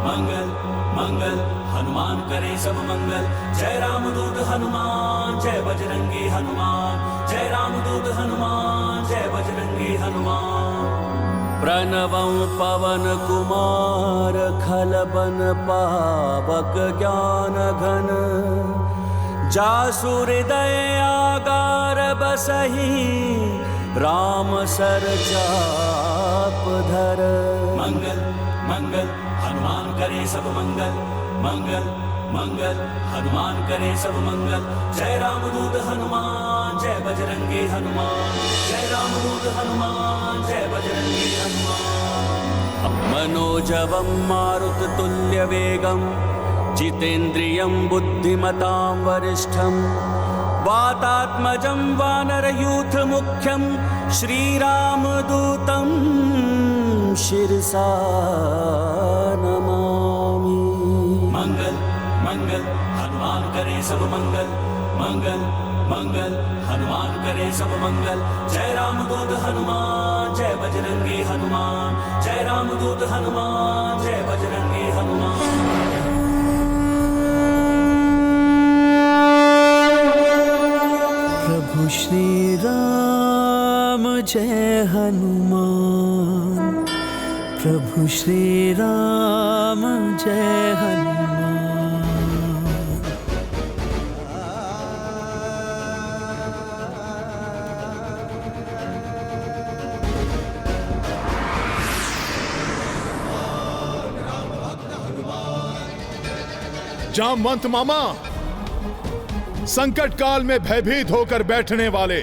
मंगल मंगल हनुमान करे सब मंगल। जय राम दूत हनुमान, जय बजरंगी हनुमान, जय राम दूत हनुमान, जय बजरंगी हनुमान। प्रणवं पवन कुमार खलबन पावक ज्ञान घन, जासु हृदय आगार बसहि राम सर चाप धर। मंगल मंगल हनुमान करे सब मंगल, मंगल मंगल हनुमान करे सब मंगल। जय राम दूत हनुमान, जय बजरंगी हनुमान, जय राम दूत हनुमान, जय बजरंगी हनुमान। मनोजवं मारुत तुल्य वेगं, जितेन्द्रियं बुद्धिमतां वरिष्ठं, वातात्मजं वानरयूथ मुख्यं, श्रीरामदूतं शिरसा नमामि। मंगल मंगल हनुमान करे सब मंगल, मंगल मंगल हनुमान करे सब मंगल। जय राम दूत हनुमान, जय बजरंगी हनुमान, जय राम दूत हनुमान, जय बजरंगी हनुमान। प्रभु श्री राम जय हनुमान, प्रभु श्री राम जय हनुमान। जामवंत मामा, संकट काल में भयभीत होकर बैठने वाले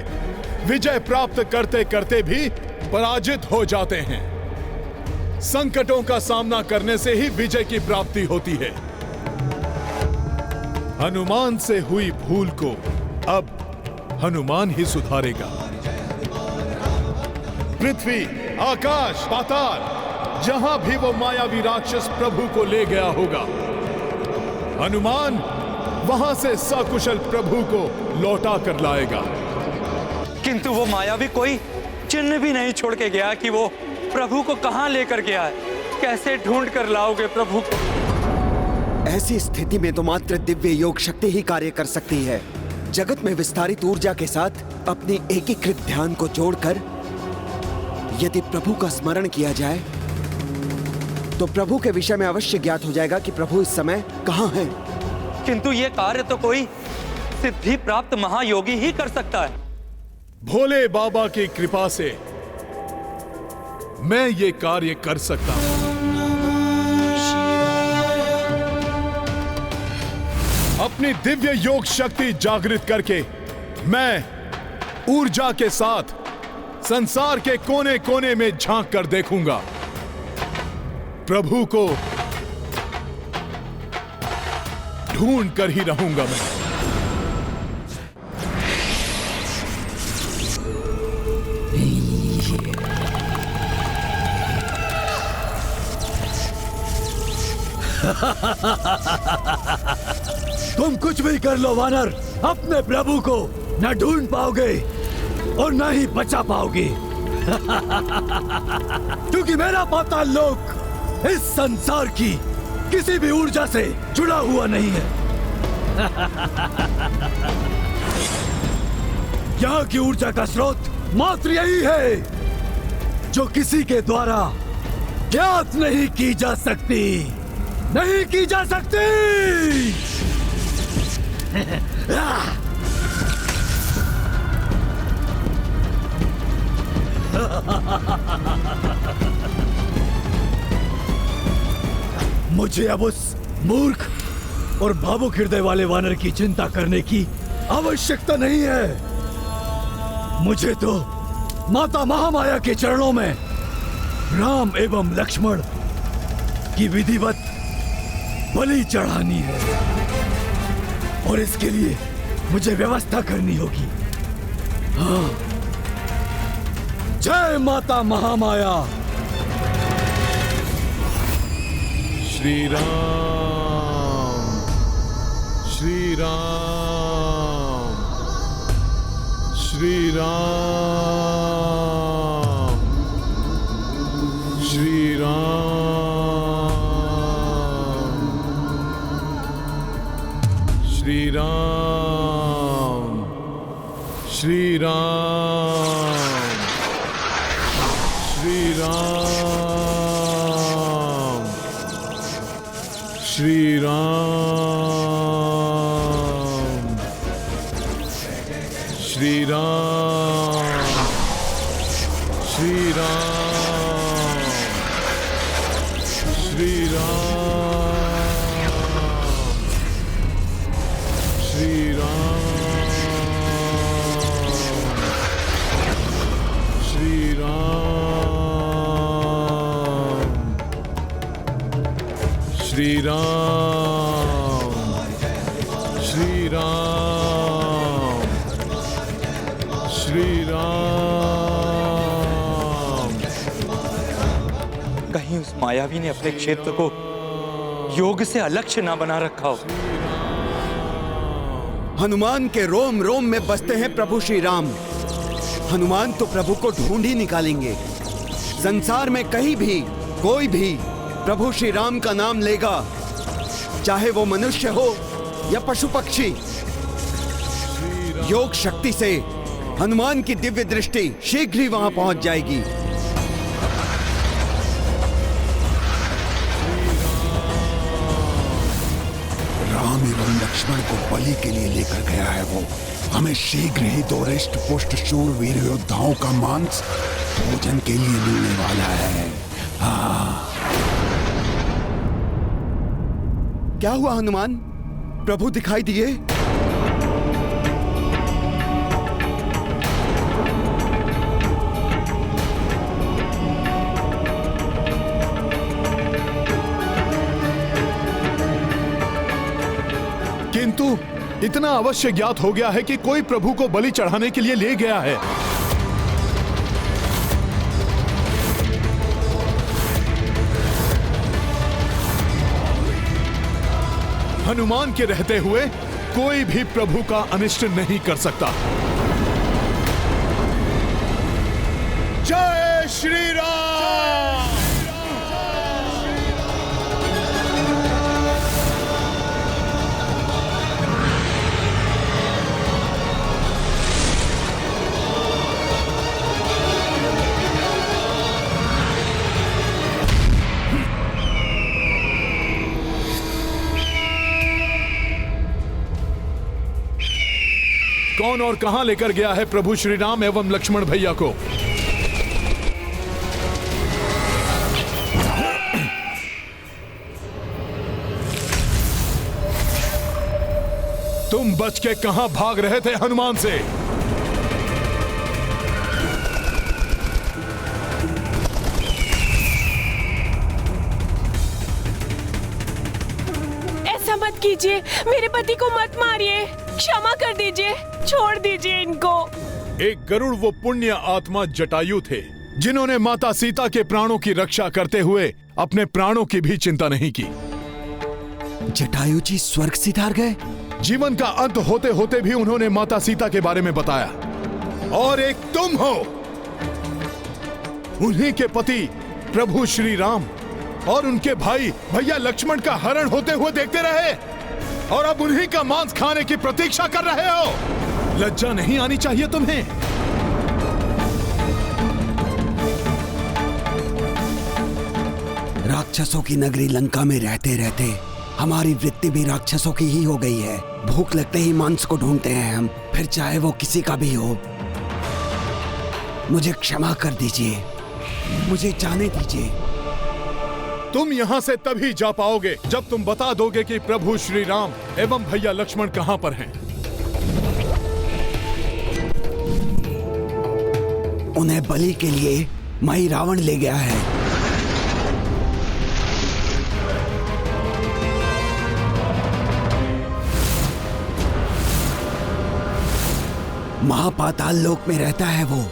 विजय प्राप्त करते करते भी पराजित हो जाते हैं। संकटों का सामना करने से ही विजय की प्राप्ति होती है। हनुमान से हुई भूल को अब हनुमान ही सुधारेगा। पृथ्वी, आकाश, पाताल, जहां भी वो मायावी राक्षस प्रभु को ले गया होगा, हनुमान वहां से सकुशल प्रभु को लौटा कर लाएगा। किंतु वो मायावी कोई चिन्ह भी नहीं छोड़ के गया कि वो प्रभु को कहां लेकर गया है। कैसे ढूंढ कर लाओगे प्रभु को? ऐसी स्थिति में तो मात्र दिव्य योग शक्ति ही कार्य कर सकती है। जगत में विस्तारित ऊर्जा के साथ अपनी एकीकृत ध्यान को जोड़कर यदि प्रभु का स्मरण किया जाए तो प्रभु के विषय में अवश्य ज्ञात हो जाएगा कि प्रभु इस समय कहां हैं। किंतु ये कार्य तो कोई सिद्धि प्राप्त महायोगी ही कर सकता है। भोले बाबा की कृपा से मैं ये कार्य कर सकता हूं। अपनी दिव्य योग शक्ति जागृत करके मैं ऊर्जा के साथ संसार के कोने कोने में झांक कर देखूंगा। प्रभु को ढूंढ कर ही रहूंगा मैं। तुम कुछ भी कर लो वानर, अपने प्रभु को न ढूंढ पाओगे और न ही बचा पाओगे। क्योंकि मेरा पाताल लोक इस संसार की किसी भी ऊर्जा से जुड़ा हुआ नहीं है। यहाँ की ऊर्जा का स्रोत मात्र यही है जो किसी के द्वारा ज्ञात नहीं की जा सकती, नहीं की जा सकती। मुझे अब उस मूर्ख और भावुक हृदय वाले वानर की चिंता करने की आवश्यकता नहीं है। मुझे तो माता महामाया के चरणों में राम एवं लक्ष्मण की विधिवत बलि चढ़ानी है और इसके लिए मुझे व्यवस्था करनी होगी। हाँ, जय माता महामाया। श्री राम, श्री राम, श्री राम, श्री राम, श्री राम, श्री राम, श्री राम, श्री राम, श्री राम, श्री राम, श्री राम, श्री राम, श्री राम, श्री राम, श्री राम, श्री राम। कहीं उस मायावी ने अपने क्षेत्र को योग से अलक्ष्य ना बना रखा हो। हनुमान के रोम रोम में बसते हैं प्रभु श्री राम। हनुमान तो प्रभु को ढूंढ ही निकालेंगे। संसार में कहीं भी कोई भी प्रभु श्री राम का नाम लेगा, चाहे वो मनुष्य हो या पशु पक्षी, योग शक्ति से हनुमान की दिव्य दृष्टि शीघ्र ही वहां पहुंच जाएगी। राम एवं लक्ष्मण को बलि के लिए लेकर गया है वो। हमें शीघ्र ही 2 हृष्ट पुष्ट शूरवीर योद्धाओं का मांस भोजन के लिए मिलने वाला है। हाँ। क्या हुआ हनुमान? प्रभु दिखाई दिए। किंतु इतना अवश्य ज्ञात हो गया है कि कोई प्रभु को बलि चढ़ाने के लिए ले गया है। हनुमान के रहते हुए कोई भी प्रभु का अनिष्ट नहीं कर सकता। जय श्री राम। कौन और कहां लेकर गया है प्रभु श्री राम एवं लक्ष्मण भैया को? तुम बच के कहां भाग रहे थे हनुमान से? ऐसा मत कीजिए, मेरे पति को मत मारिए, क्षमा कर दीजिए, छोड़ दीजिए इनको। एक गरुड़ वो पुण्य आत्मा जटायु थे जिन्होंने माता सीता के प्राणों की रक्षा करते हुए अपने प्राणों की भी चिंता नहीं की। जटायु जी स्वर्ग सिधार गए? जीवन का अंत होते होते भी उन्होंने माता सीता के बारे में बताया। और एक तुम हो, उन्हीं के पति प्रभु श्री राम और उनके भाई भैया लक्ष्मण का हरण होते हुए देखते रहे और अब उन्हीं का मांस खाने की प्रतीक्षा कर रहे हो। लज्जा नहीं आनी चाहिए तुम्हें? राक्षसों की नगरी लंका में रहते रहते हमारी वृत्ति भी राक्षसों की ही हो गई है। भूख लगते ही मांस को ढूंढते हैं हम, फिर चाहे वो किसी का भी हो। मुझे क्षमा कर दीजिए, मुझे जाने दीजिए। तुम यहाँ से तभी जा पाओगे जब तुम बता दोगे कि प्रभु श्री राम एवं भैया लक्ष्मण कहाँ पर हैं। उन्हें बलि के लिए मही रावण ले गया है। महापाताल लोक में रहता है वो।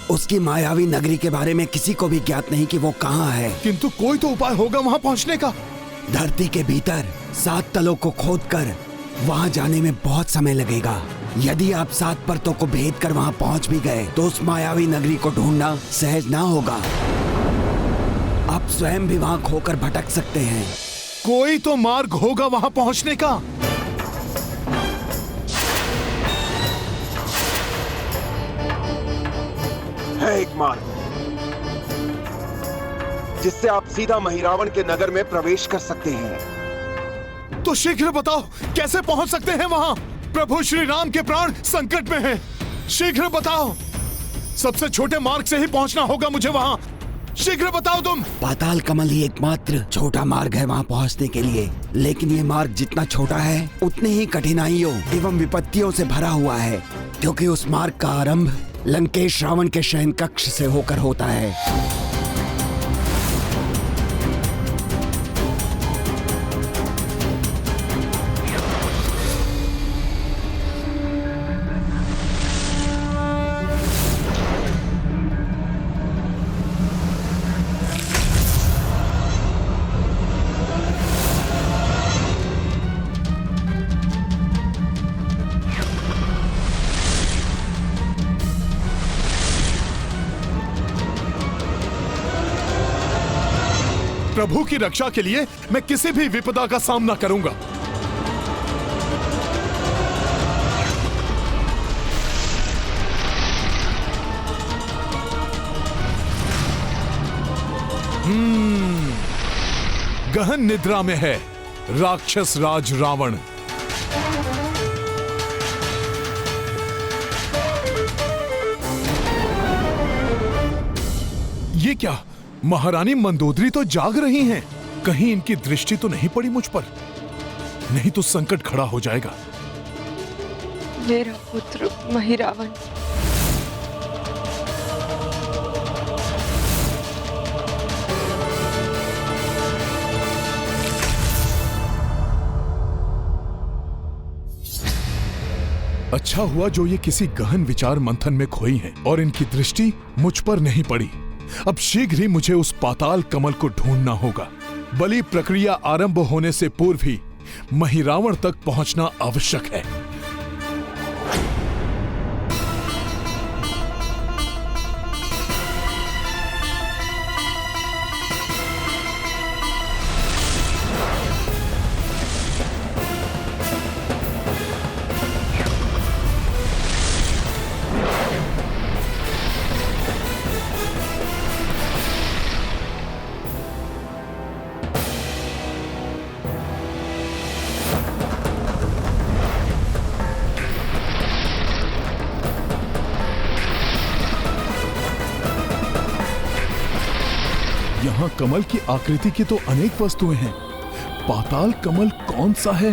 उसकी मायावी नगरी के बारे में किसी को भी ज्ञात नहीं कि वो कहाँ है। किंतु कोई तो उपाय होगा वहाँ पहुँचने का। धरती के भीतर 7 तलों को खोदकर वहाँ जाने में बहुत समय लगेगा। यदि आप 7 परतों को भेद कर वहाँ पहुँच भी गए तो उस मायावी नगरी को ढूंढना सहज ना होगा। आप स्वयं भी वहाँ खोकर भटक सकते हैं। कोई तो मार्ग होगा वहाँ पहुँचने का। है एक मार्ग जिससे आप सीधा महिरावण के नगर में प्रवेश कर सकते हैं। तो शीघ्र बताओ कैसे पहुंच सकते हैं वहां? प्रभु श्री राम के प्राण संकट में हैं। शीघ्र बताओ। सबसे छोटे मार्ग से ही पहुंचना होगा मुझे वहां। शीघ्र बताओ तुम। पाताल कमल ही एकमात्र छोटा मार्ग है वहां पहुंचने के लिए, लेकिन ये मार्ग जितना छोटा है उतने ही कठिनाइयों एवं विपत्तियों से भरा हुआ है, क्योंकि उस मार्ग का आरंभ लंकेश रावण के शयन कक्ष से होकर होता है। प्रभु की रक्षा के लिए मैं किसी भी विपदा का सामना करूंगा। गहन निद्रा में है राक्षस राज रावण। ये क्या, महारानी मंदोदरी तो जाग रही हैं। कहीं इनकी दृष्टि तो नहीं पड़ी मुझ पर। नहीं तो संकट खड़ा हो जाएगा। मेरा पुत्र महिरावण अच्छा हुआ जो ये किसी गहन विचार मंथन में खोई हैं और इनकी दृष्टि मुझ पर नहीं पड़ी। अब शीघ्र ही मुझे उस पाताल कमल को ढूंढना होगा। बलि प्रक्रिया आरंभ होने से पूर्व ही महिरावण तक पहुंचना आवश्यक है। यहाँ कमल की आकृति की तो अनेक वस्तुएं हैं। पाताल कमल कौन सा है,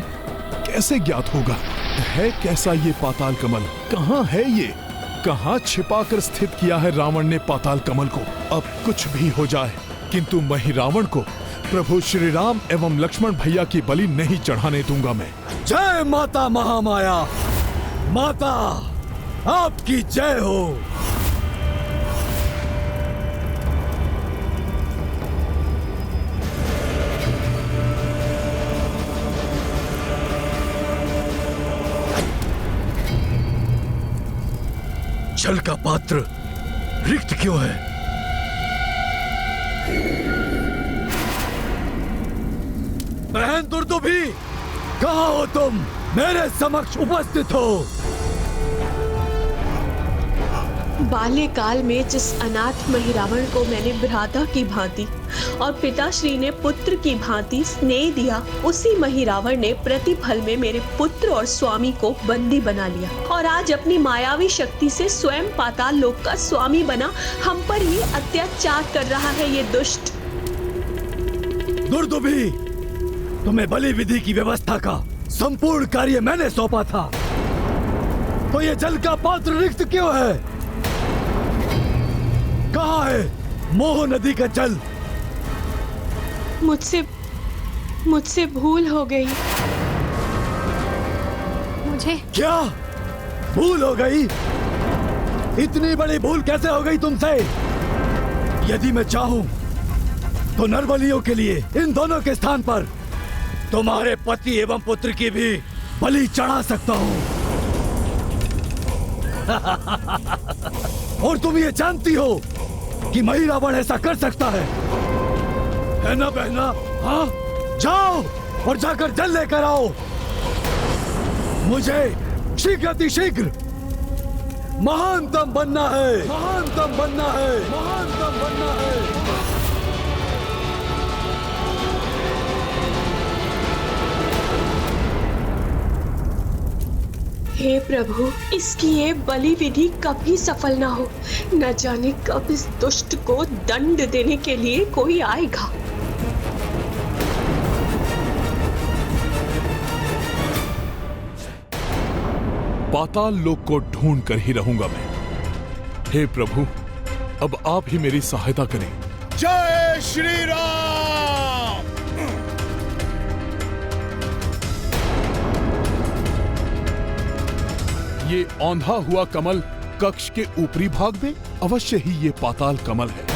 कैसे ज्ञात होगा? है कैसा ये पाताल कमल? कहाँ है ये? कहाँ छिपाकर स्थित किया है रावण ने पाताल कमल को? अब कुछ भी हो जाए, किंतु महिरावण को प्रभु श्री राम एवं लक्ष्मण भैया की बलि नहीं चढ़ाने दूंगा मैं। जय माता महामाया, माता आपकी जय हो। जल का पात्र रिक्त क्यों है? बहन दुर्दुभी, कहाँ हो तुम? मेरे समक्ष उपस्थित हो। बाल्यकाल में जिस अनाथ महिरावण को मैंने भ्राता की भांति और पिताश्री ने पुत्र की भांति स्नेह दिया, उसी महिरावण ने प्रतिफल में मेरे पुत्र और स्वामी को बंदी बना लिया और आज अपनी मायावी शक्ति से स्वयं पाताल लोक का स्वामी बना हम पर ये अत्याचार कर रहा है, ये दुष्ट। दुर्दुभी, तुम्हें बलि विधि की व्यवस्था का संपूर्ण कार्य मैंने सौंपा था, तो ये जल का पात्र रिक्त क्यों है? कहाँ है मोह नदी का जल? मुझसे भूल हो गई। मुझे क्या भूल हो गई? इतनी बड़ी भूल कैसे हो गई तुमसे? यदि मैं चाहूं तो नरबलियों के लिए इन दोनों के स्थान पर तुम्हारे पति एवं पुत्र की भी बलि चढ़ा सकता हूं। और तुम ये जानती हो कि महिरावण ऐसा कर सकता है ना बहना? हाँ, जाओ और जाकर जल लेकर आओ। मुझे शीघ्र अतिशीघ्र महानतम बनना है, महानतम बनना है, महानतम बनना है। हे प्रभु, इसकी ये बलि विधि कभी सफल ना हो। न जाने कब इस दुष्ट को दंड देने के लिए कोई आएगा। पाताल लोक को ढूंढ कर ही रहूंगा मैं। हे प्रभु, अब आप ही मेरी सहायता करें। जय श्री राम। ये औंधा हुआ कमल कक्ष के ऊपरी भाग में अवश्य ही ये पाताल कमल है।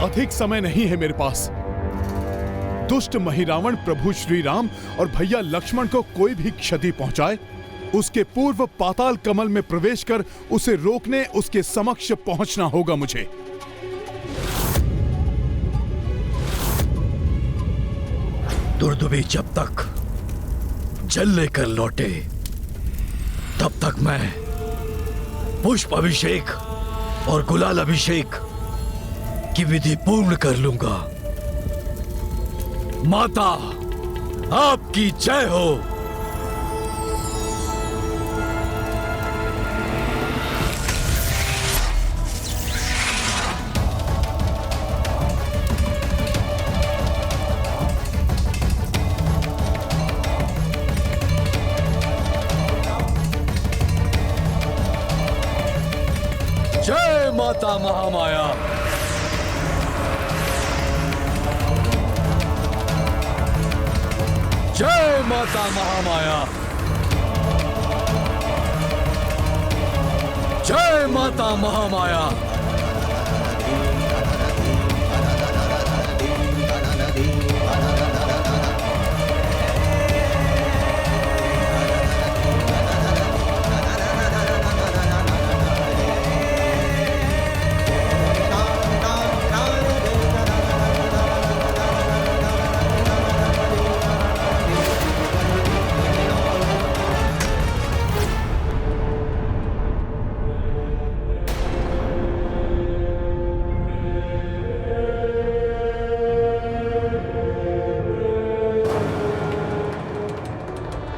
अधिक समय नहीं है मेरे पास। दुष्ट महिरावण प्रभु श्री राम और भैया लक्ष्मण को कोई भी क्षति पहुंचाए, उसके पूर्व पाताल कमल में प्रवेश कर उसे रोकने उसके समक्ष पहुंचना होगा मुझे। दुर्दुबी जब तक जल लेकर लौटे तब तक मैं पुष्प अभिषेक और गुलाल अभिषेक की विधि पूर्ण कर लूंगा। माता आपकी जय हो। जय माता महामाया। जय माता महामाया। जय माता महामाया।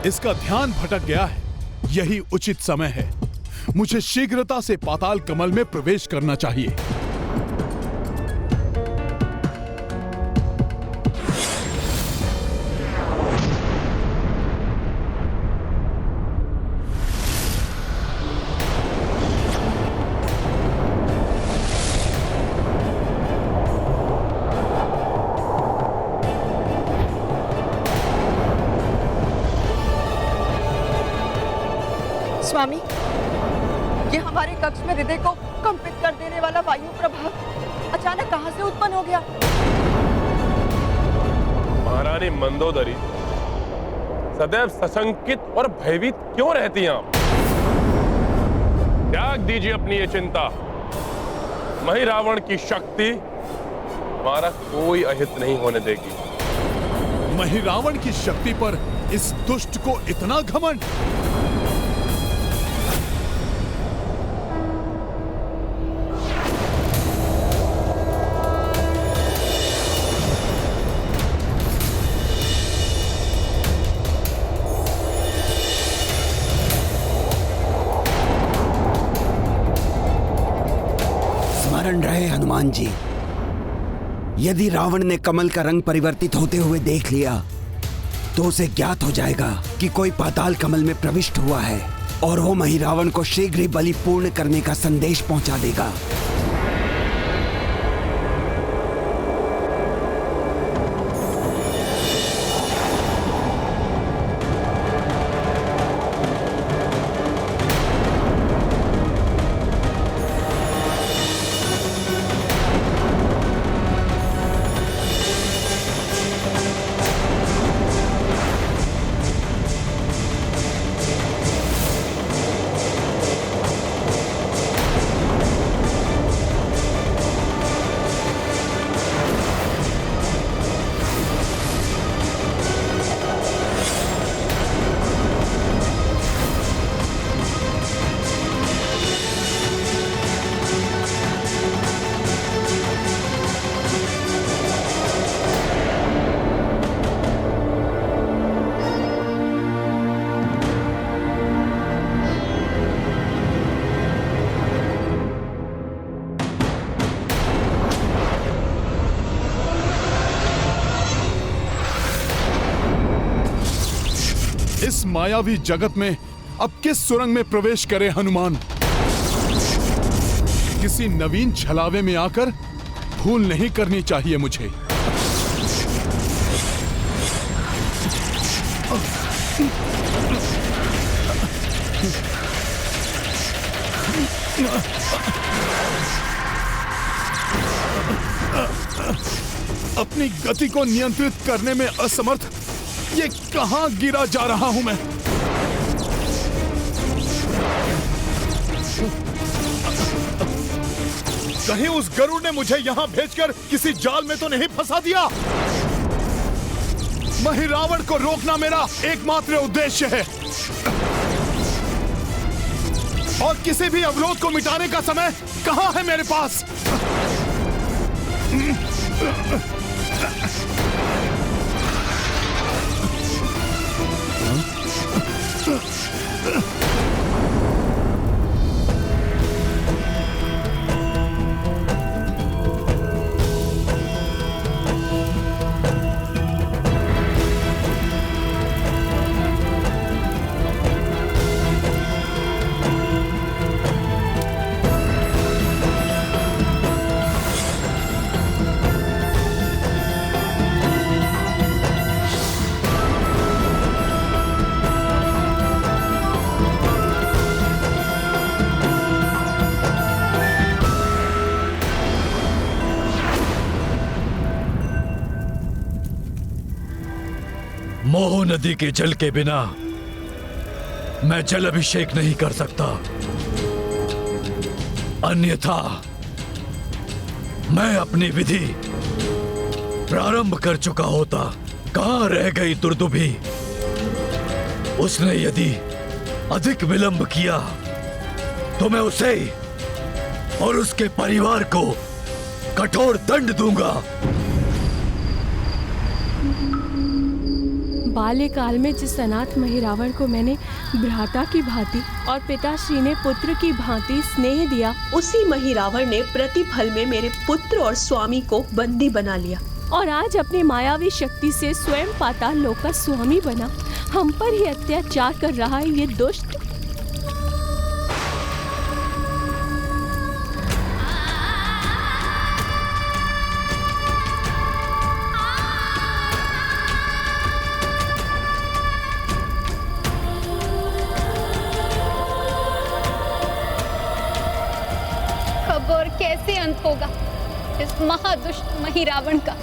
इसका ध्यान भटक गया है। यही उचित समय है। मुझे शीघ्रता से पाताल कमल में प्रवेश करना चाहिए। स्वामी, ये हमारे कक्ष में हृदय को कंपित कर देने वाला वायु प्रभाव अचानक कहां से उत्पन्न हो गया? महारानी मंदोदरी सदैव सशंकित और भयभीत क्यों रहती हैं आप? त्याग दीजिए अपनी ये चिंता। महिरावण की शक्ति हमारा कोई अहित नहीं होने देगी। महिरावण की शक्ति पर इस दुष्ट को इतना घमंड? स्मरण रहे हनुमान जी, यदि रावण ने कमल का रंग परिवर्तित होते हुए देख लिया तो उसे ज्ञात हो जाएगा कि कोई पाताल कमल में प्रविष्ट हुआ है और वो महिरावण को शीघ्र ही बलि पूर्ण करने का संदेश पहुंचा देगा। इस मायावी जगत में अब किस सुरंग में प्रवेश करे हनुमान? किसी नवीन छलावे में आकर भूल नहीं करनी चाहिए मुझे। अपनी गति को नियंत्रित करने में असमर्थ ये कहां गिरा जा रहा हूं मैं? कहीं उस गरुड़ ने मुझे यहां भेजकर किसी जाल में तो नहीं फंसा दिया? महिरावण को रोकना मेरा एकमात्र उद्देश्य है और किसी भी अवरोध को मिटाने का समय कहां है मेरे पास। मोह नदी के जल के बिना मैं जल अभिषेक नहीं कर सकता, अन्यथा मैं अपनी विधि प्रारंभ कर चुका होता। कहां रह गई दुर्दुभी? उसने यदि अधिक विलंब किया तो मैं उसे और उसके परिवार को कठोर दंड दूंगा। बाल्यकाल में जिस अनाथ महिरावण को मैंने भ्राता की भांति और पिताश्री ने पुत्र की भांति स्नेह दिया, उसी महिरावण ने प्रतिफल में मेरे पुत्र और स्वामी को बंदी बना लिया और आज अपनी मायावी शक्ति से स्वयं पाताल लोक का स्वामी बना हम पर ही अत्याचार कर रहा है ये दुष्ट। कैसे अंत होगा इस महादुष्ट महिरावण का।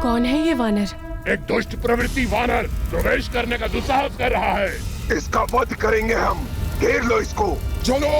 कौन है ये वानर? एक दुष्ट प्रवृत्ति वानर प्रवेश करने का दुस्साहस कर रहा है। इसका वध करेंगे हम। घेर लो इसको। चलो।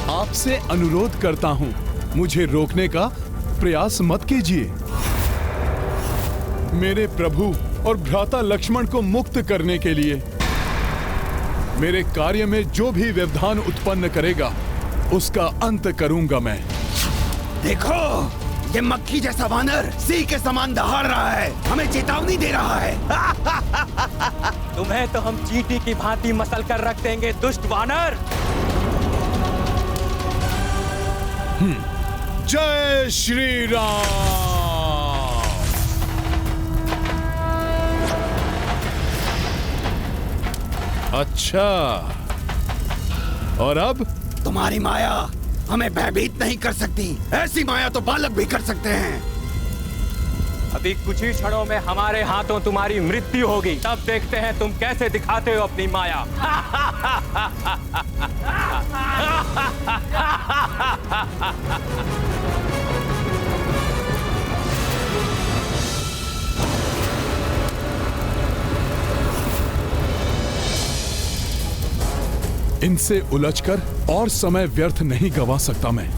आपसे अनुरोध करता हूं, मुझे रोकने का प्रयास मत कीजिए। मेरे प्रभु और भ्राता लक्ष्मण को मुक्त करने के लिए मेरे कार्य में जो भी व्यवधान उत्पन्न करेगा उसका अंत करूंगा मैं। देखो, ये मक्खी जैसा वानर सिंह के समान दहाड़ रहा है, हमें चेतावनी दे रहा है। तुम्हें तो हम चींटी की भांति मसल कर रख देंगे दुष्ट वानर। जय श्री राम। अच्छा, और अब तुम्हारी माया हमें भयभीत नहीं कर सकती। ऐसी माया तो बालक भी कर सकते हैं। अभी कुछ ही क्षणों में हमारे हाथों तुम्हारी मृत्यु होगी, तब देखते हैं तुम कैसे दिखाते हो अपनी माया। इनसे उलझकर और समय व्यर्थ नहीं गवा सकता मैं।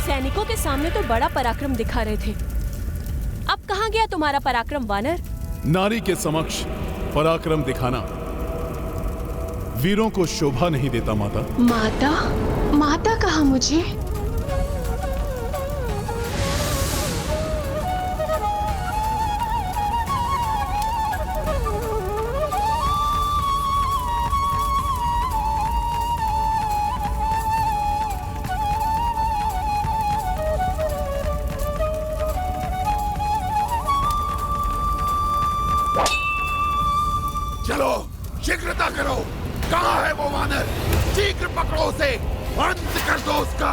सैनिकों के सामने तो बड़ा पराक्रम दिखा रहे थे, अब कहाँ गया तुम्हारा पराक्रम वानर? नारी के समक्ष पराक्रम दिखाना वीरों को शोभा नहीं देता माता। माता? माता कहा मुझे? चलो शीघ्रता करो। कहाँ है वो वानर? शीघ्र पकड़ो उसे, अंत कर दो उसका।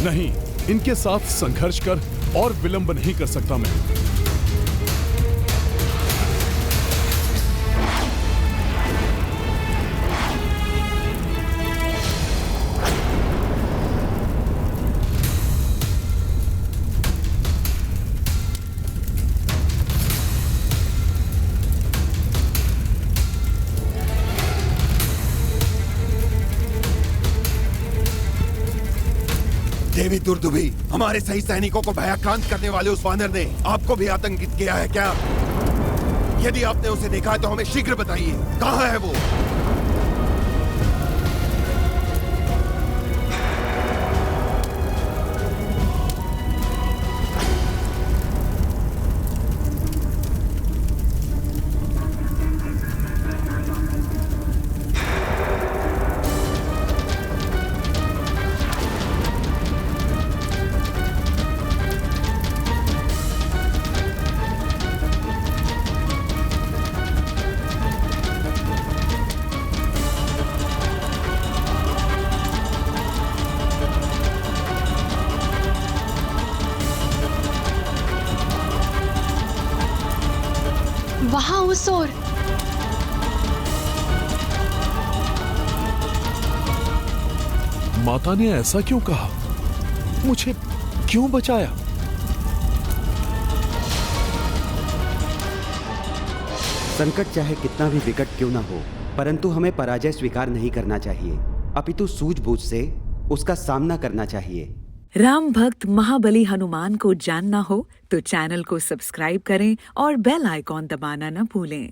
नहीं, इनके साथ संघर्ष कर और विलंब नहीं कर सकता मैं। देवी दुर्दुभी, हमारे सही सैनिकों को भयाक्रांत करने वाले उस वानर ने आपको भी आतंकित किया है क्या? यदि आपने उसे देखा है तो हमें शीघ्र बताइए, कहाँ है वो? वहां उस ओर। माता ने ऐसा क्यों कहा? मुझे क्यों बचाया? संकट चाहे कितना भी विकट क्यों ना हो, परंतु हमें पराजय स्वीकार नहीं करना चाहिए, अपितु सूझबूझ से उसका सामना करना चाहिए। राम भक्त महाबली हनुमान को जानना हो तो चैनल को सब्सक्राइब करें और बेल आइकॉन दबाना न भूलें।